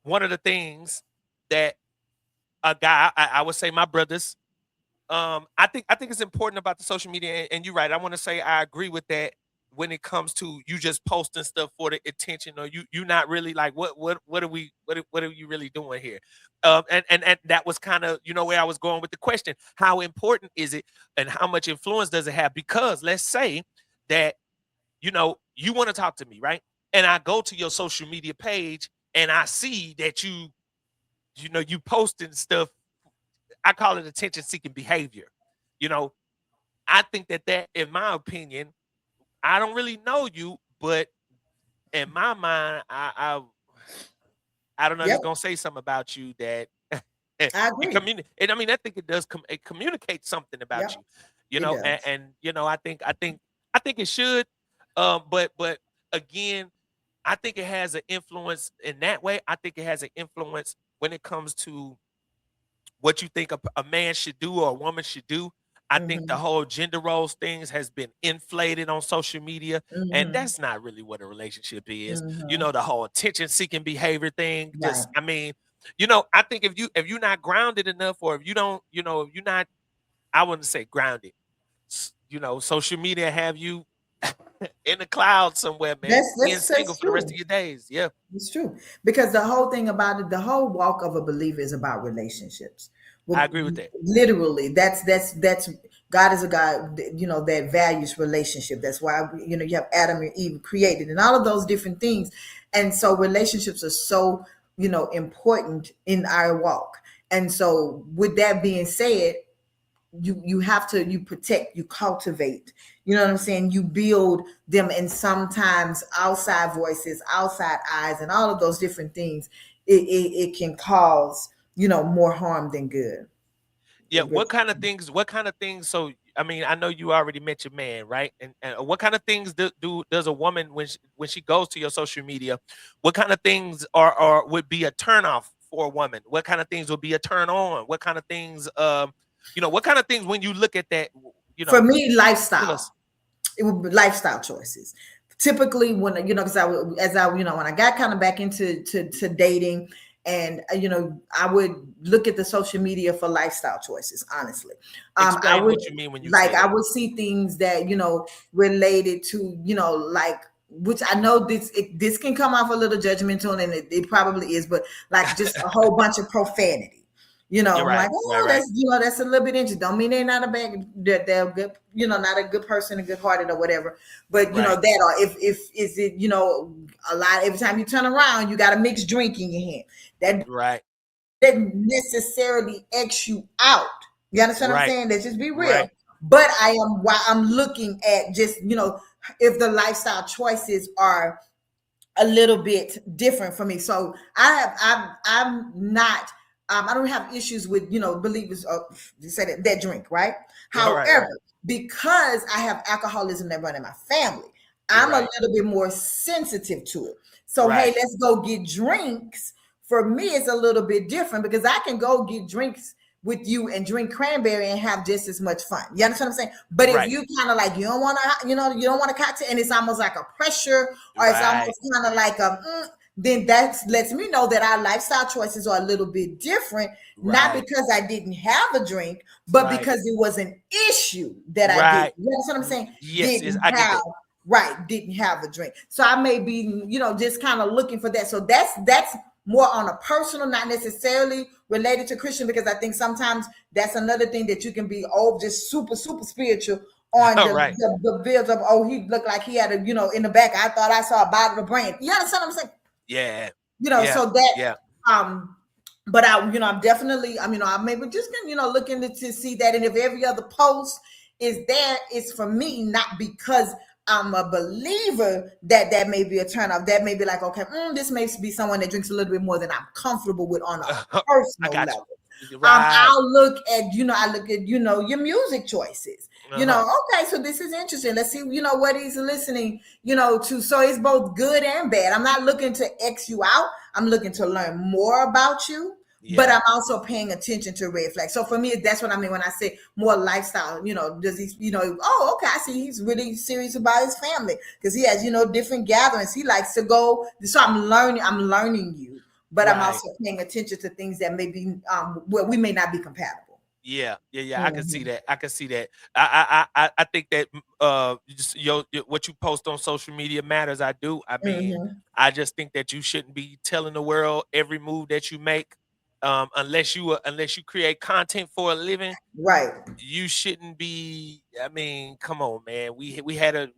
one of the things that a guy, I would say my brothers, I think it's important about the social media, and you're right. I want to say I agree with that when it comes to you just posting stuff for the attention, or you not really like what are we what are you really doing here? And that was kind of, you know, where I was going with the question: how important is it, and how much influence does it have? Because let's say that, you know, you want to talk to me, right? And I go to your social media page and I see that you know, you posting stuff. I call it attention seeking behavior. You know, I think that in my opinion, I don't really know you, but in my mind, I don't know, Yep, just gonna say something about you that I it agree. communicate. And I mean, I think it does. It communicates something about Yep, you, you it know. does. And you know, I think it should. But again, I think it has an influence in that way. I think it has an influence when it comes to what you think a man should do or a woman should do. I think the Hmm. whole gender roles things has been inflated on social media, and Hmm. that's not really what a relationship is. You Hmm. know, the whole attention seeking behavior thing. Right. Just, I mean, you know, I think if you're not grounded enough, or if you don't, you know, if you're not, I wouldn't say grounded. You know, social media have you in the cloud somewhere, man, being single That's for the rest of true. your days. Yeah, It's true because the whole thing about it, the whole walk of a believer is about relationships. I Well, agree with that. literally, that's God is a God, you know, that values relationship. That's why, you know, you have Adam and Eve created, and all of those different things, and so relationships are so, you know, important in our walk. And so, with that being said, you have to, you protect, you cultivate, you know what I'm saying, you build them, and sometimes outside voices, outside eyes, and all of those different things, it can cause, you know, more harm than good. Yeah, It really what kind of things? What kind of things? So, I mean, I know you already met your man, right? And what kind of things does a woman when she goes to your social media? What kind of things are would be a turn off for a woman? What kind of things would be a turn on? What kind of things? You know, what kind of things when you look at that? You for know, me, tell lifestyle. us. It would be lifestyle choices. Typically, when, you know, because as I, you know, when I got kind of back into to dating, and you know, I would look at the social media for lifestyle choices. Honestly, I Explain would, what you mean when you like, say I that. would see things that, you know, related to, you know, like, which I know this can come off a little judgmental, and it probably is, but like just a whole bunch of profanity. You know, You're I'm right, like, right, oh, right, that's, you know, that's a little bit interesting. Don't mean they're not a bad, they're good, you know, not a good person, a good hearted or whatever. But you know right, that, or if is it, you know, a lot. Every time you turn around, you got a mixed drink in your hand. That right, doesn't necessarily X you out. You understand what I'm right, saying? Let's just be real. right. But I am, why I'm looking at, just, you know, if the lifestyle choices are a little bit different for me. So I'm not, I don't have issues with, you know, believers, you said it, that drink, right? All right, However, right. because I have alcoholism that run in my family, You're I'm a right, little bit more sensitive to it. So hey, right. let's go get drinks. For me, it's a little bit different because I can go get drinks with you and drink cranberry and have just as much fun. You understand what I'm saying? But if Right, you kind of like, you don't want to, you know, you don't want a cocktail, and it's almost like a pressure, or it's right, almost kind of like a, then that lets me know that our lifestyle choices are a little bit different, not right, because I didn't have a drink, but right, because it was an issue that I did. right. You understand what I'm saying? Yes, yes, Didn't I get have, that. right, didn't have a drink. So I may be, you know, just kind of looking for that. So that's more on a personal, not necessarily related to Christian, because I think sometimes that's another thing that you can be, oh, just super, super spiritual on All the right. the bills of, oh, he looked like he had a, you know, in the back, I thought I saw a bottle of brand. You understand what I'm saying? Yeah, You know, yeah, so that, yeah. um but I, you know, I'm definitely, I mean, I maybe just gonna, you know, looking to see that. And if every other post is there, it's for me, not because I'm a believer, that may be a turn off. That may be like, okay, this may be someone that drinks a little bit more than I'm comfortable with on a I personal got level. you. Right. I'll look at, you know, I look at, you know, your music choices. You know, Uh-huh. okay, so this is interesting. Let's see, you know, what he's listening, you know, to. So it's both good and bad. I'm not looking to X you out. I'm looking to learn more about you, but Yeah. I'm also paying attention to red flags. So for me, that's what I mean when I say more lifestyle. You know, does he, you know, oh, okay, I see he's really serious about his family because he has, you know, different gatherings. He likes to go. So I'm learning you, but I'm Right. also paying attention to things that may be, where we may not be compatible. Yeah. I can see Hmm. that. I can see that. I think that what you post on social media matters. I do. I mean, Hmm. I just think that you shouldn't be telling the world every move that you make, unless you create content for a living. Right. You shouldn't be. I mean, come on, man. We had a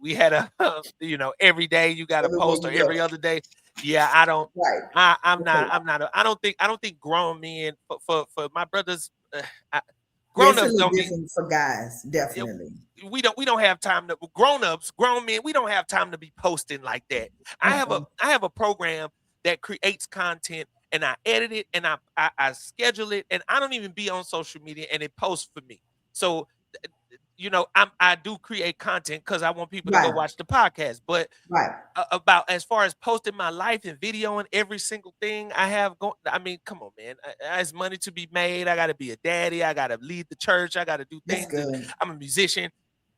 every day you got to Everywhere post, or you go. every other day. Yeah, I don't. Right. I'm not. Okay. I'm not. I don't think grown men for my brothers. Yeah, Grown it's a ups little don't be. different for guys, Yeah, definitely. we don't have time to grown ups, grown men. We don't have time to be posting like that. Mm-mm. I have a program that creates content, and I edit it, and I schedule it, and I don't even be on social media, and it posts for me. So I do create content because I want people to go Right. watch the podcast. But Right. about as far as posting my life and videoing every single thing I have going. I mean, come on, man. There's money to be made. I got to be a daddy. I got to lead the church. I got to do That's things. good. I'm a musician.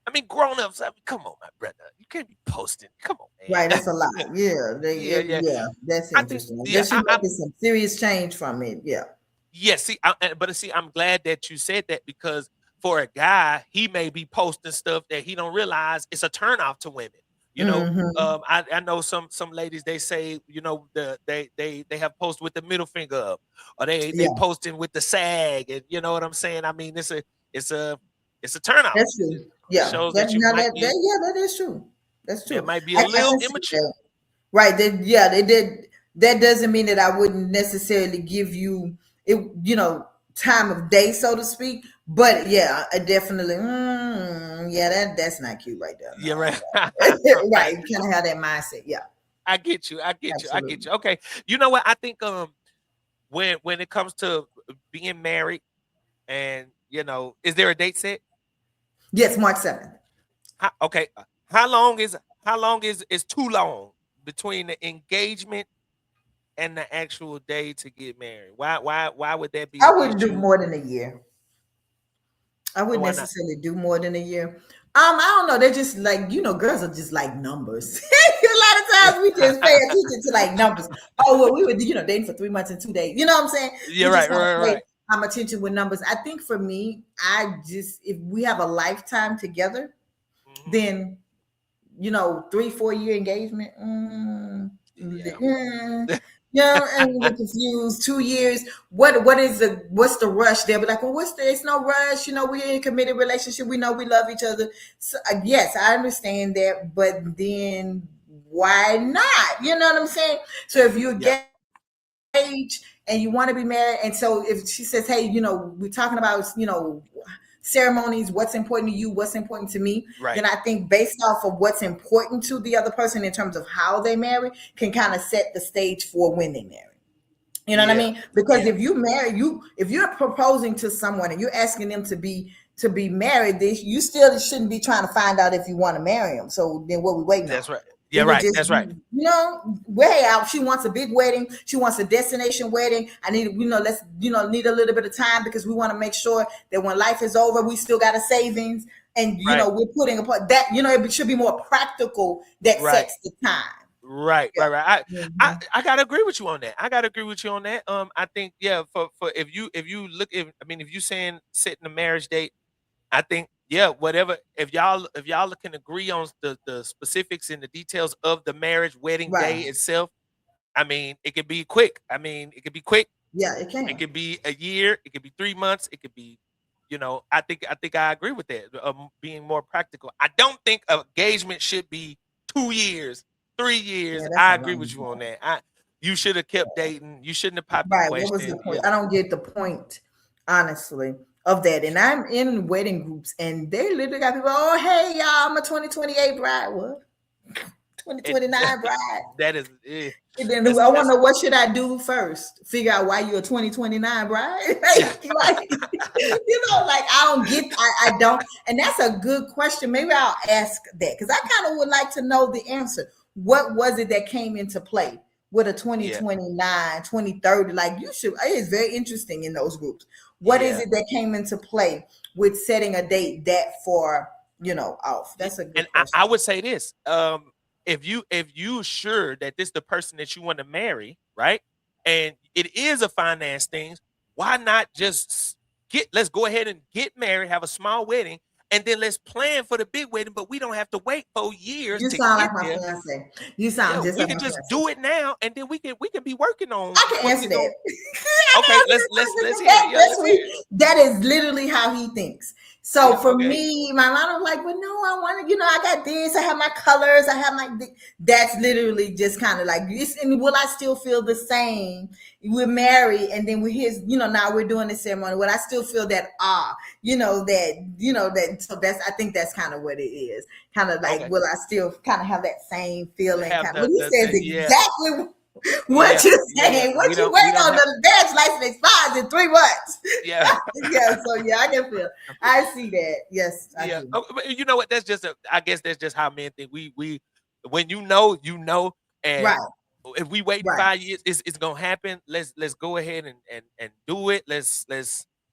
I mean, grown ups. I mean, come on, my brother. You can't be posting. Come on, Right. man. That's a lot. Yeah. Yeah, yeah. Yeah. That's I think, interesting. I yeah, guess you're making some serious change from it. Yeah. yeah. See, but see, I'm glad that you said that because for a guy, he may be posting stuff that he don't realize it's a turnoff to women. You know, Hmm. I know some ladies they say they have posted with the middle finger up, or they Yeah. posting with the sag, and you know what I'm saying. I mean, it's a it's a turnoff. That's true. It Yeah. shows That that you now might be that is true. That's it true. might be a I little can see immature. that. Right. Yeah, they did. That doesn't mean that I wouldn't necessarily give you it, time of day, so to speak. But yeah, I definitely, yeah, that's not cute right there. Yeah, right. No. Right. Right. You kind of have that mindset. Yeah, I get you. I get you. I get absolutely. you. Okay. You know what? I think when it comes to being married, and is there a date set? Yes, March 7th. Okay. How long is too long between the engagement and the actual day to get married? Why would that be I an wouldn't do issue? more than a year. I Or wouldn't why not? necessarily do more than a year. I don't know. They're just like, girls are just like numbers. A lot of times we just pay attention to like numbers. Oh, well, we were, dating for 3 months and 2 days. You know what I'm saying? Yeah, We just right, kind of right, pay right. attention with numbers. I think for me, if we have a lifetime together, Hmm. then 3-4 year engagement. Yeah. And we get confused. 2 years. What's the rush there? But like, well, it's no rush. We're in a committed relationship. We know we love each other. So yes, I understand that. But then why not? You know what I'm saying? So if you Yeah. engage and you want to be married, and so if she says, hey, we're talking about, ceremonies, what's important to you, what's important to me, then I Right. think based off of what's important to the other person in terms of how they marry can kind of set the stage for when they marry. You know what I Yeah. mean? Because Yeah. if you're proposing to someone and you're asking them to be married, you still shouldn't be trying to find out if you want to marry them. So then what we waiting on? That's right. Yeah, We would right. just That's right. way out. She wants a big wedding. She wants a destination wedding. I need, let's, need a little bit of time because we want to make sure that when life is over, we still got a savings. And, Right. we're putting apart that, it should be more practical that Right. sets the time. Right, Yeah. right, right. I, Mhm. I gotta agree with you on that. I gotta agree with you on that. I think for if you look if you saying setting a marriage date, I think whatever if y'all can agree on the specifics and the details of the marriage wedding day Right. itself. I mean, it could be quick. I mean, it could be quick. Yeah, it It can. could be a year. It could be 3 months. It could be, I think I agree with that. Being more practical. I don't think engagement should be 2 years, three Yeah, years. that's a I agree long with you on time. that. You should have kept dating. You shouldn't have popped the Right. What was the question. point? I don't get the point, honestly, of that. And I'm in wedding groups and they literally got people, oh, hey, y'all, I'm a 2028 bride. What? And 2029 bride. that is, And then that's I want that's to know what should I do first? Figure out why you're a 2029 bride. yeah. Like I don't get, I don't. And that's a good question. Maybe I'll ask that because I kind of would like to know the answer. What was it that came into play with a Yeah, 2029, 2030? Like it is very interesting in those groups. What is yeah. it that came into play with setting a date that far, off? Yeah, That's a good and I question. would say this: if you sure that this the person that you want to marry, right, and it is a finance thing, why not just let's go ahead and get married, have a small wedding, and then let's plan for the big wedding. But we don't have to wait 4 years You to sound get like my there. fiance. You Yeah, sound just we like can my just fiance. do it now, and then we can be working on I can what answer we that. going. I can Okay, answer let's this let's question let's 'cause hear it. Yeah, that's let's hear it. sweet. That is literally how he thinks. So Yeah. for Okay. me, my mom was like, "Well, no, I want to. I got this. I have my colors. I have my." That's literally just kind of like this. And will I still feel the same? We're married, and then we're his. Now we're doing the ceremony. Will I still feel that that. So that's. I think that's kind of what it is. Kind of like, Okay. will I still kind of have that same feeling? Have Kind of. What he says yeah, exactly what yeah, you yeah. saying? We What you don't we waiting don't on? have. The badge license expires in 3 months. Yeah. Yeah, so yeah, I can feel. I see that. Yes, I Yeah. do. Oh, but you know what? That's just I guess that's just how men think. We when you know, and Right, if we waiting right. 5 years, it's gonna happen. Let's go ahead and do it. Let's.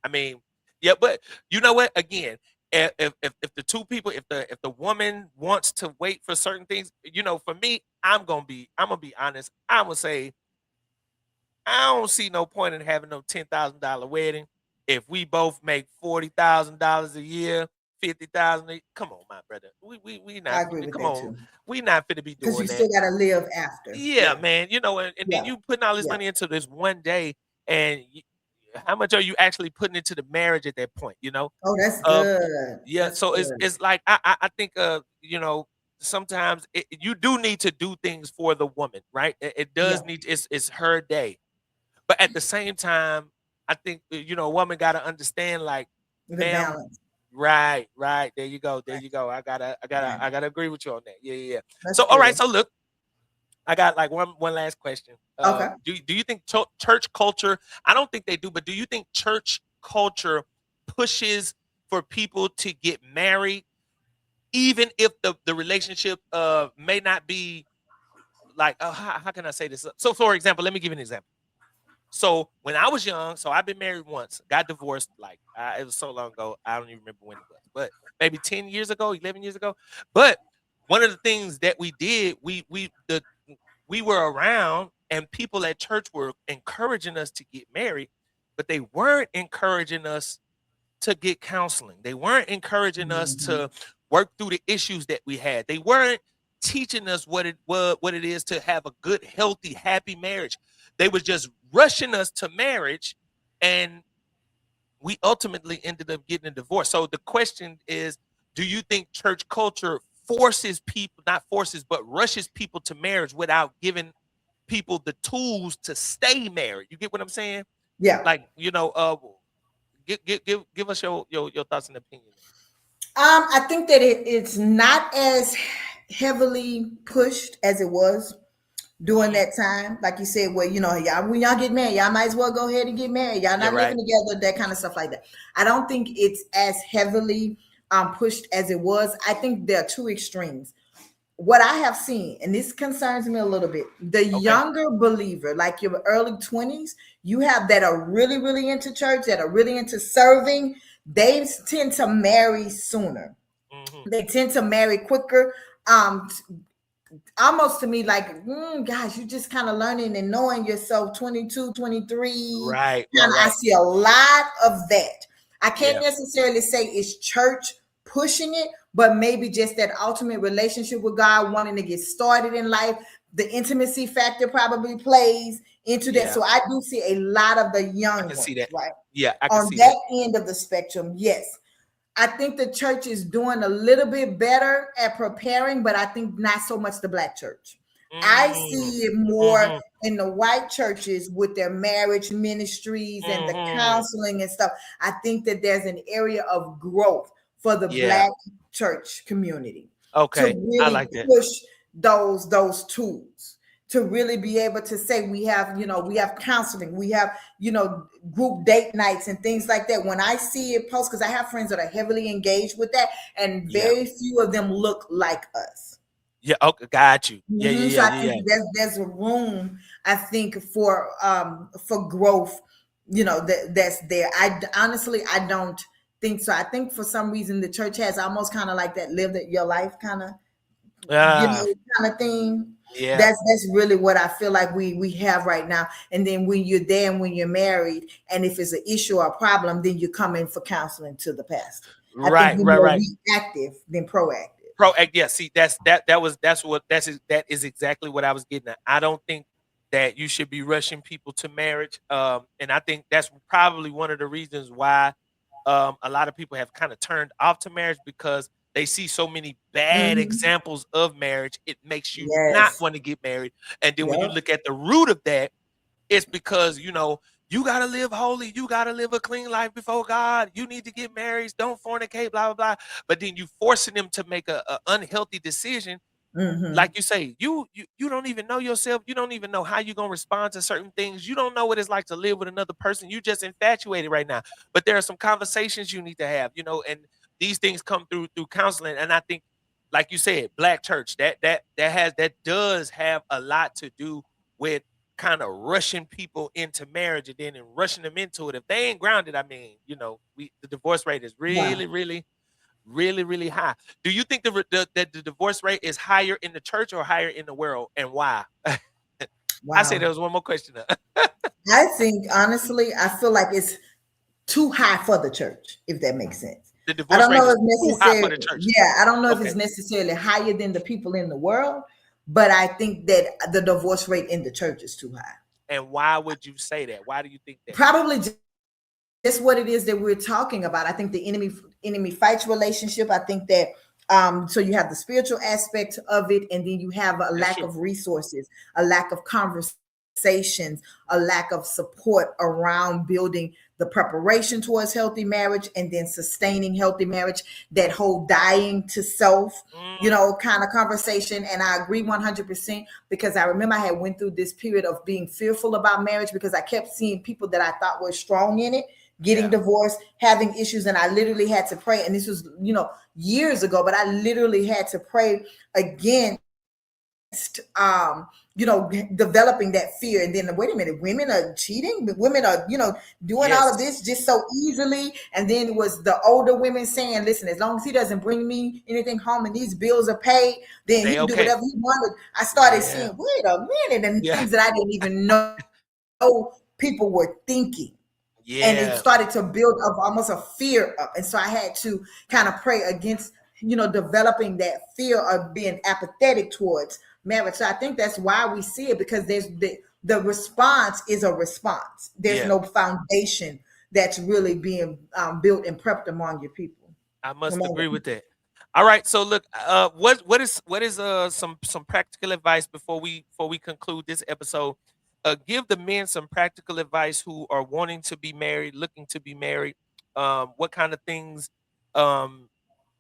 I mean, yeah. But you know what? Again, if the two people, if the woman wants to wait for certain things, for me, I'm gonna be honest. I'm gonna say I don't see no point in having no $10,000 wedding if we both make $40,000 a year, 50,000. Come on, my brother. We I not. agree with Come that on, too. we not finna be Because you doing that. still got to live after. Yeah, Yeah, man. And then yeah, you putting all this yeah. money into this one day, and how much are you actually putting into the marriage at that point? Oh, that's Um, good. yeah. That's So it's good. it's like I think sometimes you do need to do things for the woman, right? It Yeah, does need it's her day, but at the same time, I think a woman got to understand, like, the ma'am, balance. right, right. There you go, there Right, you go. I gotta, I gotta, right. I gotta agree with you on that. Yeah, yeah, yeah. That's So, all right. good. So, look, I got like one last question. Okay. Do you think church culture? I don't think they do, but do you think church culture pushes for people to get married, even if the relationship may not be like how can I say this? So, for example, let me give you an example. So when I was young, so I've been married once, got divorced. Like it was so long ago, I don't even remember when it was, but maybe 10 years ago, 11 years ago. But one of the things that we did, we were around, and people at church were encouraging us to get married, but they weren't encouraging us to get counseling. They weren't encouraging us Mhm. to work through the issues that we had. They weren't teaching us what it is to have a good, healthy, happy marriage. They was just rushing us to marriage, and we ultimately ended up getting a divorce. So the question is, do you think church culture forces people, not forces, but rushes people to marriage without giving people the tools to stay married? You get what I'm saying? Yeah. Like, give us your thoughts and opinion. I think that it's not as heavily pushed as it was during Mm, that time. Like you said, well, y'all when y'all get married, y'all might as well go ahead and get married. Y'all yeah, not right. living together, that kind of stuff like that. I don't think it's as heavily pushed as it was. I think there are two extremes. What I have seen, and this concerns me a little bit, the Okay. younger believer, like your early 20s, you have that are really, really into church, that are really into serving, they tend to marry sooner. Hmm. They tend to marry quicker. Almost to me like, gosh, you just kind of learning and knowing yourself 22, 23. Right, right, Kind of, I right. see a lot of that. I can't Yeah, necessarily say it's church pushing it, but maybe just that ultimate relationship with God, wanting to get started in life. The intimacy factor probably plays into that. yeah. So I do see a lot of the I young can see ones, that. right? Yeah, I can On see that. that end of the spectrum, yes. I think the church is doing a little bit better at preparing, but I think not so much the black church. I Mm, see it more mhm, in the white churches with their marriage ministries and the mhm. counseling and stuff. I think that there's an area of growth for the Yeah. black church community to Okay. I really like that. push those tools, to really be able to say we have counseling, we have group date nights and things like that. When I see it post, because I have friends that are heavily engaged with that, and Yeah. very few of them look like us. Yeah. Okay. Got you. Yeah. So Yeah. I Yeah. think Yeah. there's a room, I think, for growth. That's there. Honestly, I don't think so. I think for some reason the church has almost kind of like that live it your life kind of Yeah. kind of thing. Yeah. That's really what I feel like we have right now. And then when you're there and when you're married, and if it's an issue or a problem, then you come in for counseling to the pastor. I think Right, you're right, more right. reactive than proactive. Yeah, see, that is exactly what I was getting at. I don't think that you should be rushing people to marriage. And I think that's probably one of the reasons why a lot of people have kind of turned off to marriage, because they see so many bad Hmm. examples of marriage. It makes you not Yes. want to get married. And then when you Yep. look at the root of that, it's because, you gotta live holy, you gotta live a clean life before God. You need to get married, don't fornicate, blah blah blah. But then you forcing them to make a unhealthy decision. Like Hmm. you say, you don't even know yourself. You don't even know how you're gonna respond to certain things. You don't know what it's like to live with another person. You just infatuated right now. But there are some conversations you need to have, and these things come through counseling. And I think, like you said, black church, that does have a lot to do with kind of rushing people into marriage, and then rushing them into it. If they ain't grounded, I mean, the divorce rate is really, Wow. really, really, really high. Do you think that the divorce rate is higher in the church or higher in the world, and why? I say there Wow. was one more question. I think honestly, I feel like it's too high for the church, if that makes sense. The I divorce don't rate know is if too high necessarily, for the church. yeah, I don't know if Okay. it's necessarily higher than the people in the world, but I think that the divorce rate in the church is too high. And why would you say that? Why do you think that? Probably just what it is that we're talking about. I think the enemy fights relationship. I think that so you have the spiritual aspect of it, and then you have a lack of That's true. resources, a lack of conversations, a lack of support around building the preparation towards healthy marriage, and then sustaining healthy marriage. That whole dying to self, Mm, kind of conversation. And I agree 100%, because I remember I had went through this period of being fearful about marriage because I kept seeing people that I thought were strong in it getting yeah. divorced, having issues, and I literally had to pray. And this was, years ago, but I literally had to pray against developing that fear. And then wait a minute, women are cheating, but women are, doing all of this Yes. just so easily. And then it was the older women saying, listen, as long as he doesn't bring me anything home and these bills are paid, then he They can do okay. whatever he wanted. I started Yeah. seeing, wait a minute, and Yeah. things that I didn't even know people were thinking. And it started to Yeah. build up almost a fear up. And so I had to kind of pray against, developing that fear of being apathetic towards marriage. So I think that's why we see it, because there's the response is a response. There's Yeah. no foundation that's really being built and prepped among your people. I must Among the agree with people. that. All right. So look, what is some practical advice before we conclude this episode? Give the men some practical advice who are wanting to be married, looking to be married. What kind of things, um,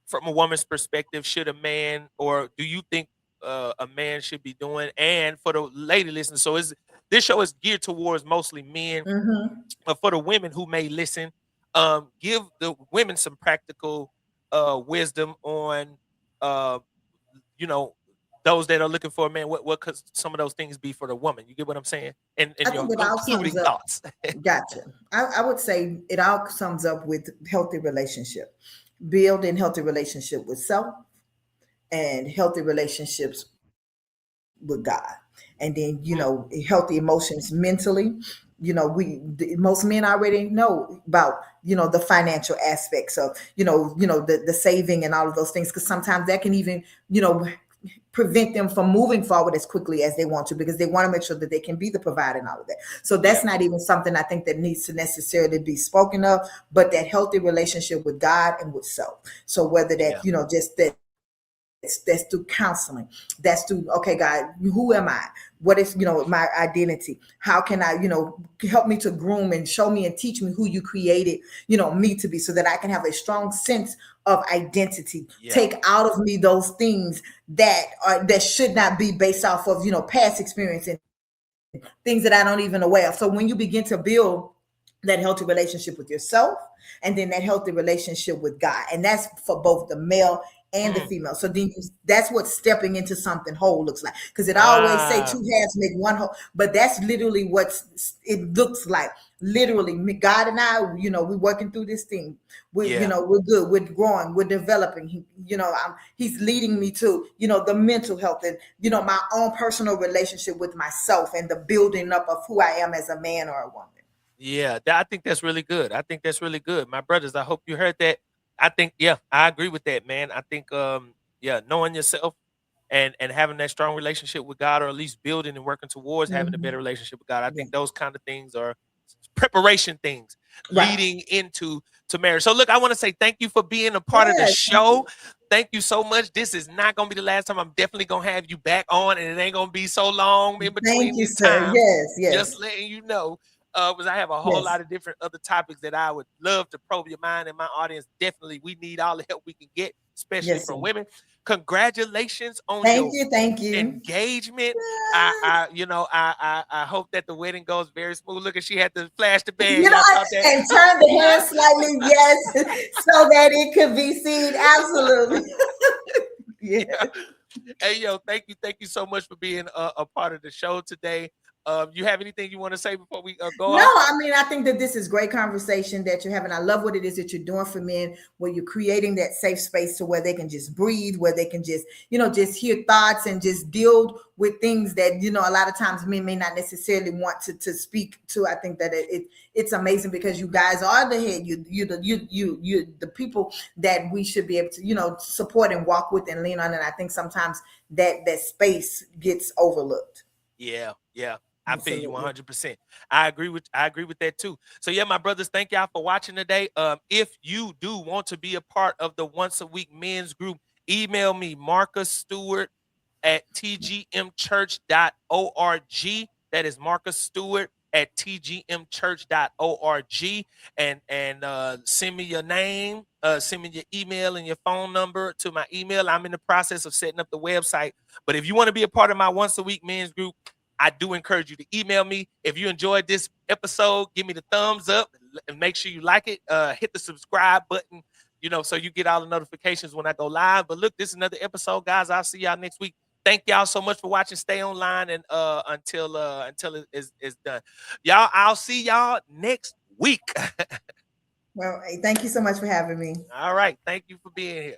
from a woman's perspective, should a man, or do you think a man should be doing? And for the lady listeners, so is this show is geared towards mostly men, Mm-hmm. but for the women who may listen, give the women some practical wisdom on, uh, you know, those that are looking for a man. What could some of those things be for the woman? You get what I'm saying? And I your think it all sums concluding up. thoughts. Gotcha. I would say it all sums up with healthy relationship, building healthy relationship with self, and healthy relationships with God. And then, healthy Mm, emotions mentally. Most men already know about, the financial aspects of, the saving and all of those things. Cause sometimes that can even, prevent them from moving forward as quickly as they want to, because they want to make sure that they can be the provider and all of that. So yeah, that's not even something I think that needs to necessarily be spoken of, but that healthy relationship with God and with self. So whether yeah, that, that's through counseling, that's through, okay, God, who am I? What is, my identity? How can I, help me to groom and show me and teach me who you created, me to be, so that I can have a strong sense of identity. yeah, Take out of me those things that should not be based off of, past experience and things that I don't even aware of. So when you begin to build that healthy relationship with yourself, and then that healthy relationship with God, and that's for both the male and the Mm. female. So then that's what stepping into something whole looks like. Because it always say Wow. two halves make one whole, but that's literally what it looks like. Literally, God and I, we're working through this thing. Yeah. We're good. We're growing. We're developing. He's leading me to, the mental health and, my own personal relationship with myself and the building up of who I am as a man or a woman. Yeah, I think that's really good. I think that's really good. My brothers, I hope you heard that. I think, yeah, I agree with that, man. I think, yeah, knowing yourself and having that strong relationship with God, or at least building and working towards having a better Mhm. relationship with God. I Yeah. think those kind of things are preparation things Right. leading into to marriage. So look, I want to say thank you for being a part of the Yes. Thank show. you. Thank you so much. This is not gonna be the last time. I'm definitely gonna have you back on, and it ain't gonna be so long in Thank between you, these sir. times. Yes. Just Yes. letting you know, because I have a whole Yes. lot of different other topics that I would love to probe your mind and my audience. Definitely, we need all the help we can get, especially Yes, sir. from women. Congratulations on Thank your you. Thank you. engagement. I hope that the wedding goes very smooth. Look, at she had to flash the band. Y'all caught that? And turn the hair slightly, yes, so that it could be seen. Absolutely. Yeah. Yes. Hey, yo, thank you so much for being a part of the show today. You have anything you want to say before we go No, off? I mean, I think that this is great conversation that you're having. I love what it is that you're doing for men, where you're creating that safe space to where they can just breathe, where they can just, just hear thoughts and just deal with things that, a lot of times men may not necessarily want to speak to. I think that it's amazing because you guys are the head. You the people that we should be able to, support and walk with and lean on. And I think sometimes that space gets overlooked. Yeah, yeah. I feel you Absolutely. 100%. I agree with that too. So yeah, my brothers, thank y'all for watching today. If you do want to be a part of the once a week men's group, email me Marcus Stewart at tgmchurch.org. That is Marcus Stewart at tgmchurch.org. And send me your name, send me your email and your phone number to my email. I'm in the process of setting up the website. But if you want to be a part of my once a week men's group, I do encourage you to email me. If you enjoyed this episode, give me the thumbs up and make sure you like it. Hit the subscribe button, so you get all the notifications when I go live. But look, this is another episode, guys. I'll see y'all next week. Thank y'all so much for watching. Stay online and until it is done. Y'all, I'll see y'all next week. Well, hey, thank you so much for having me. All right. Thank you for being here.